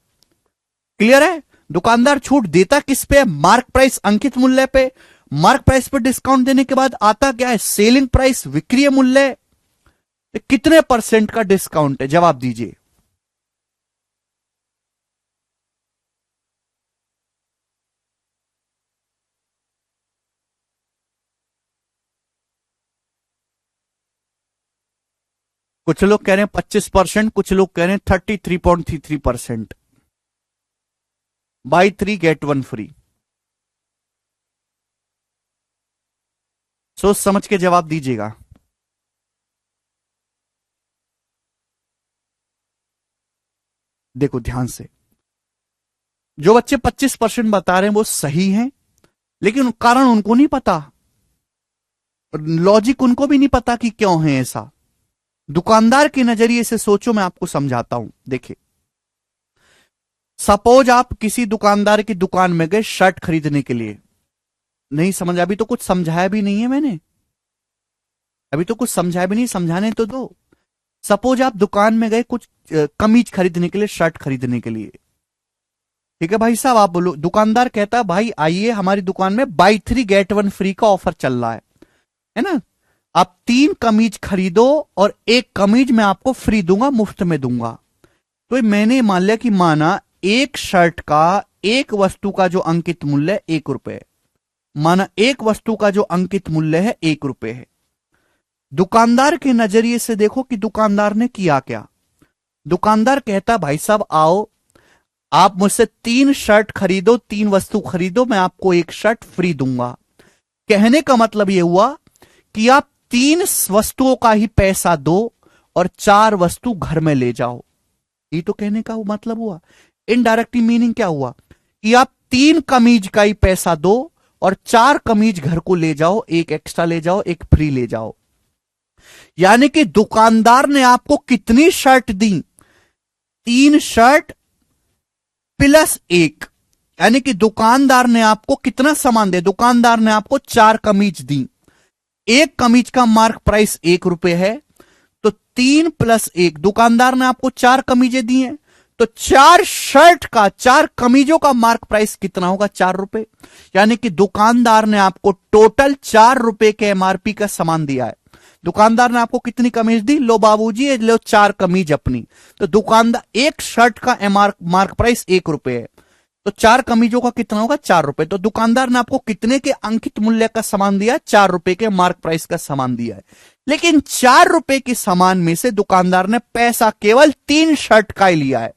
क्लियर है? दुकानदार छूट देता किस पे? मार्क प्राइस, अंकित मूल्य पे। मार्क प्राइस पर डिस्काउंट देने के बाद आता क्या है? सेलिंग प्राइस, विक्रीय मूल्य। कितने परसेंट का डिस्काउंट है? जवाब दीजिए। कुछ लोग कह रहे हैं 25%, कुछ लोग कह रहे हैं 33.33%। Buy 3 get 1 free. सोच समझ के जवाब दीजिएगा। देखो ध्यान से, जो बच्चे 25% बता रहे हैं वो सही हैं, लेकिन कारण उनको नहीं पता, लॉजिक उनको भी नहीं पता कि क्यों है ऐसा। दुकानदार के नजरिए से सोचो, मैं आपको समझाता हूं। देखिए, सपोज आप किसी दुकानदार की दुकान में गए शर्ट खरीदने के लिए, नहीं समझ, अभी तो कुछ समझाया भी नहीं है मैंने, अभी तो कुछ समझाया भी नहीं, समझाने तो दो। सपोज आप दुकान में गए कुछ कमीज खरीदने के लिए, शर्ट खरीदने के लिए, ठीक है भाई साहब, आप बोलो, दुकानदार कहता है भाई आइए हमारी दुकान में बाई 3 गेट 1 फ्री का ऑफर चल रहा है ना, आप 3 कमीज खरीदो और 1 कमीज मैं आपको फ्री दूंगा, मुफ्त में दूंगा। तो मैंने मान लिया कि माना एक शर्ट का, एक वस्तु का जो अंकित मूल्य है 1 रुपए है, माना एक वस्तु का जो अंकित मूल्य है 1 रुपए है। दुकानदार के नजरिए से देखो कि दुकानदार ने किया क्या। दुकानदार कहता भाई साहब आओ, आप मुझसे 3 शर्ट खरीदो, 3 वस्तु खरीदो, मैं आपको 1 शर्ट फ्री दूंगा। कहने का मतलब यह हुआ कि आप 3 वस्तुओं का ही पैसा दो और 4 वस्तु घर में ले जाओ। ये तो कहने का मतलब हुआ। इनडायरेक्टली मीनिंग क्या हुआ कि आप 3 कमीज का ही पैसा दो और 4 कमीज घर को ले जाओ, एक एक्स्ट्रा ले जाओ, एक फ्री ले जाओ। यानी कि दुकानदार ने आपको कितनी शर्ट दी? 3 शर्ट प्लस 1। यानी कि दुकानदार ने आपको कितना सामान दिया? दुकानदार ने आपको 4 कमीज दी। एक कमीज का मार्क प्राइस 1 रुपए है, तो 3 + 1, दुकानदार ने आपको 4 कमीजें दी हैं, तो 4 शर्ट का, 4 कमीजों का मार्क प्राइस कितना होगा? 4 रुपए। यानी कि दुकानदार ने आपको टोटल 4 रुपए के एमआरपी का सामान दिया है। दुकानदार ने आपको कितनी कमीज दी? लो बाबूजी, ये लो 4 कमीज अपनी। तो दुकानदार, एक शर्ट का मार्क प्राइस 1 रुपए है, तो 4 कमीजों का कितना होगा? 4 रुपए। तो दुकानदार ने आपको कितने के अंकित मूल्य का सामान दिया? 4 रुपए के मार्क प्राइस का सामान दिया है। लेकिन 4 रुपए के सामान में से दुकानदार ने पैसा केवल 3 शर्ट का ही लिया है,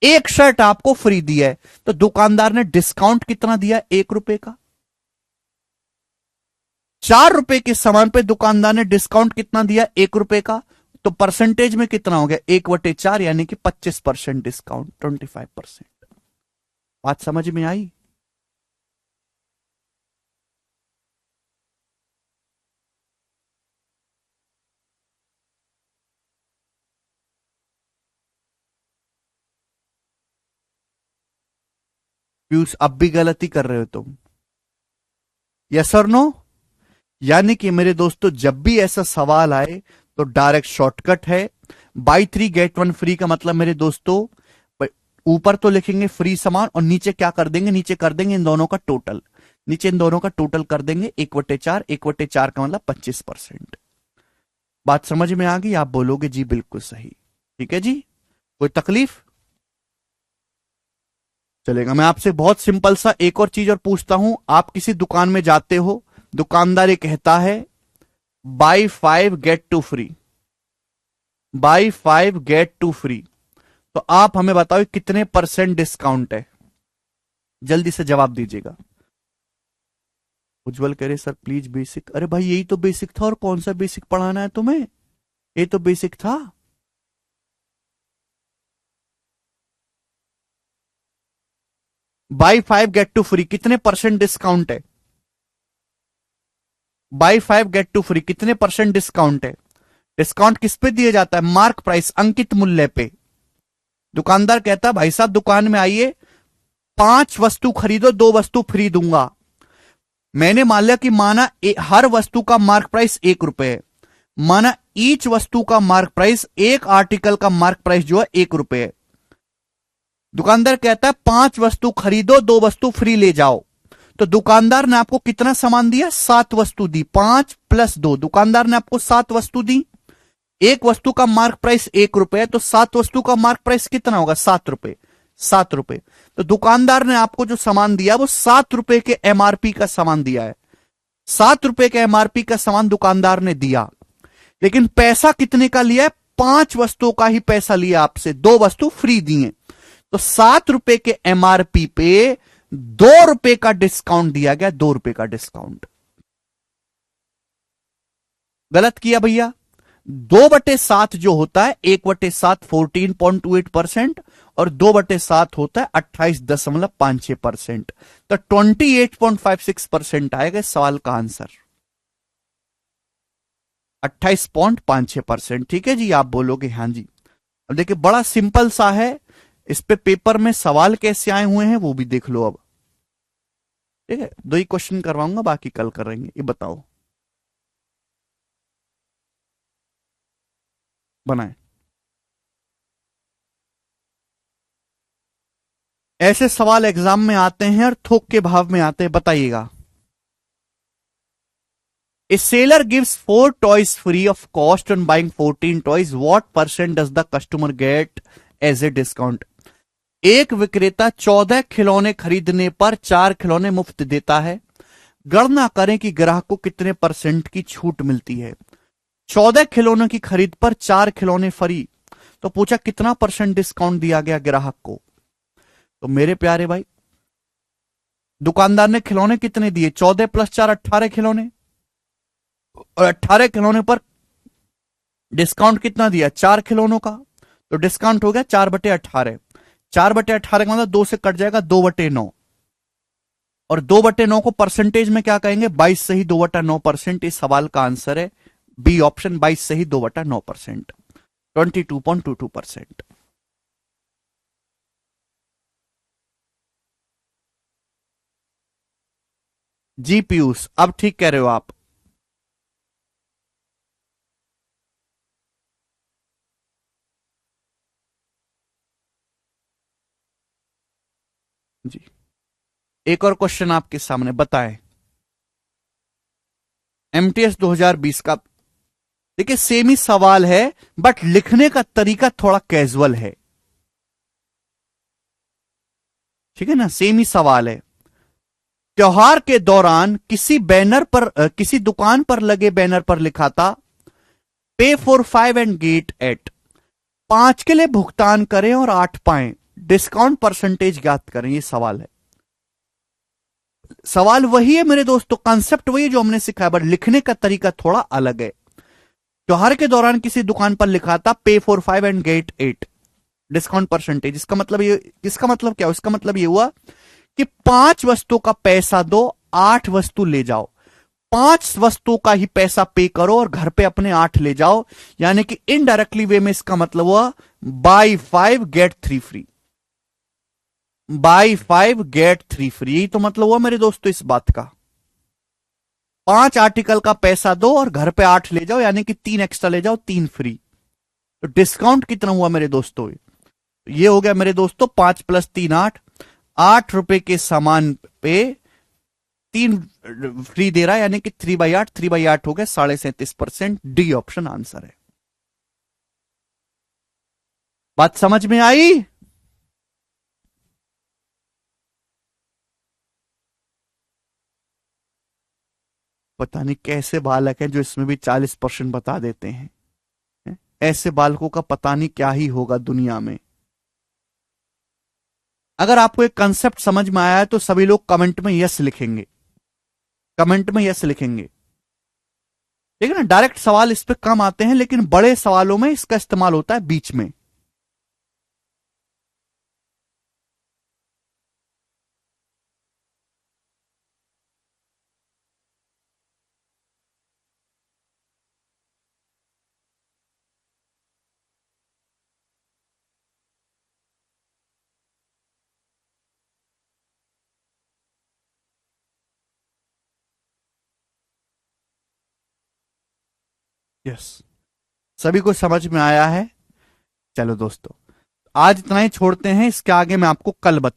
एक शर्ट आपको फ्री दिया है। तो दुकानदार ने डिस्काउंट कितना दिया? 1 रुपए का। 4 रुपए के सामान पे दुकानदार ने डिस्काउंट कितना दिया? 1 रुपए का। तो परसेंटेज में कितना हो गया? 1/4, यानी कि 25% डिस्काउंट, 25%। बात समझ में आई? पीयूष, अब भी गलती कर रहे हो तुम? यस और नो? यानी कि मेरे दोस्तों, जब भी ऐसा सवाल आए तो डायरेक्ट शॉर्टकट है। बाई 3 गेट 1 फ्री का मतलब मेरे दोस्तों, ऊपर तो लिखेंगे फ्री सामान और नीचे क्या कर देंगे? नीचे कर देंगे इन दोनों का टोटल। नीचे इन दोनों का टोटल कर देंगे 1/4। 1/4 का मतलब 25%। बात समझ में आ गई? आप बोलोगे जी बिल्कुल सही। ठीक है जी, कोई तकलीफ? चलेगा। मैं आपसे बहुत सिंपल सा एक और चीज और पूछता हूं। आप किसी दुकान में जाते हो, दुकानदार ये कहता है buy 5 get 2 free, buy 5 get 2 free, तो आप हमें बताओ कितने % डिस्काउंट है? जल्दी से जवाब दीजिएगा। उज्जवल कह रहे सर प्लीज बेसिक। अरे भाई, यही तो बेसिक था, और कौन सा बेसिक पढ़ाना है तुम्हें? ये तो बेसिक था। बाई 5 गेट 2 फ्री कितने % डिस्काउंट है? बाई 5 गेट 2 फ्री कितने % डिस्काउंट है? डिस्काउंट किस पे दिया जाता है? मार्क प्राइस, अंकित मूल्य पे। दुकानदार कहता है भाई साहब दुकान में आइए, 5 वस्तु खरीदो, 2 वस्तु फ्री दूंगा। मैंने मान लिया कि माना हर वस्तु का मार्क प्राइस 1 रुपए है, माना ईच वस्तु का मार्क प्राइस, एक आर्टिकल का मार्क प्राइस जो है 1 रुपए है। दुकानदार कहता है 5 वस्तु खरीदो, 2 वस्तु फ्री ले जाओ। तो दुकानदार ने आपको कितना सामान दिया? 7 वस्तु दी। 5 + 2, दुकानदार ने आपको 7 वस्तु दी। एक वस्तु का मार्क प्राइस 1 रुपए है, तो 7 वस्तु का मार्क प्राइस कितना होगा? 7 रुपए। 7 रुपए। तो दुकानदार ने आपको जो सामान दिया वो 7 रुपए के एमआरपी का सामान दिया है। 7 रुपए के एमआरपी का सामान दुकानदार ने दिया, लेकिन पैसा कितने का लिया है? 5 वस्तुओं का ही पैसा लिया आपसे, 2 वस्तु फ्री दिए। तो 7 रुपए के एमआरपी पे 2 रुपए का डिस्काउंट दिया गया, 2 रुपए का डिस्काउंट। गलत किया भैया। 2/7 जो होता है, 1/7 14.28% और 2/7 होता है 28.56%। तो 28.56% आएगा इस सवाल का आंसर, 28.56%। ठीक है जी, आप बोलोगे हाँ जी। अब देखिए बड़ा सिंपल सा है, इस पे पेपर में सवाल कैसे आए हुए हैं वो भी देख लो अब। ठीक है, 2 ही क्वेश्चन करवाऊंगा, बाकी कल करेंगे। ये बताओ, बनाए। ऐसे सवाल एग्जाम में आते हैं और थोक के भाव में आते हैं, बताइएगा। A seller gives 4 toys free of cost on buying 14 toys. What % does the customer get as a discount? एक विक्रेता 14 खिलौने खरीदने पर 4 खिलौने मुफ्त देता है। गणना करें कि ग्राहक को कितने % की छूट मिलती है। 14 खिलौनों की खरीद पर 4 खिलौने फ्री, तो पूछा कितना % डिस्काउंट दिया गया ग्राहक को। तो मेरे प्यारे भाई, दुकानदार ने खिलौने कितने दिए? 14 + 4 18 खिलौने, और 18 खिलौने पर डिस्काउंट कितना दिया? 4 खिलौनों का। तो डिस्काउंट हो गया 4/18। 4/18 का मतलब 2 से कट जाएगा, 2/9। और 2/9 को परसेंटेज में क्या कहेंगे? 22 से ही 2/9%। इस सवाल का आंसर है बी ऑप्शन, 22 से ही 2/9%, 22.22%। जी पीयूष, अब ठीक कह रहे हो आप। जी, एक और क्वेश्चन आपके सामने, बताएं। एमटीएस 2020 का, देखिए सेम ही सवाल है, बट लिखने का तरीका थोड़ा कैजुअल है। ठीक है ना, सेम ही सवाल है। त्योहार के दौरान किसी बैनर पर किसी दुकान पर लगे बैनर पर लिखा था, pay for 5 and gate eight, 5 के लिए भुगतान करें और 8 पाएं, डिस्काउंट परसेंटेज ज्ञात करें। ये सवाल है। सवाल वही है मेरे दोस्तों, कॉन्सेप्ट वही है जो हमने सिखाया, बट लिखने का तरीका थोड़ा अलग है। त्योहार के दौरान किसी दुकान पर लिखा था, pay for 5 and get 8, discount percentage. इसका मतलब ये, इसका मतलब क्या? इसका मतलब ये हुआ कि 5 वस्तुओं का पैसा दो, 8 वस्तु ले जाओ। 5 वस्तुओं का ही पैसा पे करो और घर पे अपने 8 ले जाओ। यानी कि इनडायरेक्टली वे में इसका मतलब हुआ buy 5 get 3 free, buy 5 get 3 free. यही तो मतलब हुआ मेरे दोस्तों इस बात का। 5 आर्टिकल का पैसा दो और घर पे 8 ले जाओ, यानी कि 3 एक्स्ट्रा ले जाओ, 3 फ्री। तो डिस्काउंट कितना हुआ मेरे दोस्तों? ये हो गया मेरे दोस्तों 5 + 3 8, 8 रुपए के सामान पे 3 फ्री दे रहा है, यानी कि 3/8, 3/8 हो गया 37.5%। डी ऑप्शन आंसर है। बात समझ में आई? पता नहीं कैसे बालक हैं जो इसमें भी 40% बता देते हैं। हैं? ऐसे बालकों का पता नहीं क्या ही होगा दुनिया में। अगर आपको एक कंसेप्ट समझ में आया है तो सभी लोग कमेंट में यस लिखेंगे, कमेंट में यस लिखेंगे। ठीक है ना, डायरेक्ट सवाल इस पे कम आते हैं, लेकिन बड़े सवालों में इसका इस्तेमाल होता है बीच में। यस, सभी को समझ में आया है। चलो दोस्तों, आज इतना ही छोड़ते हैं, इसके आगे मैं आपको कल बता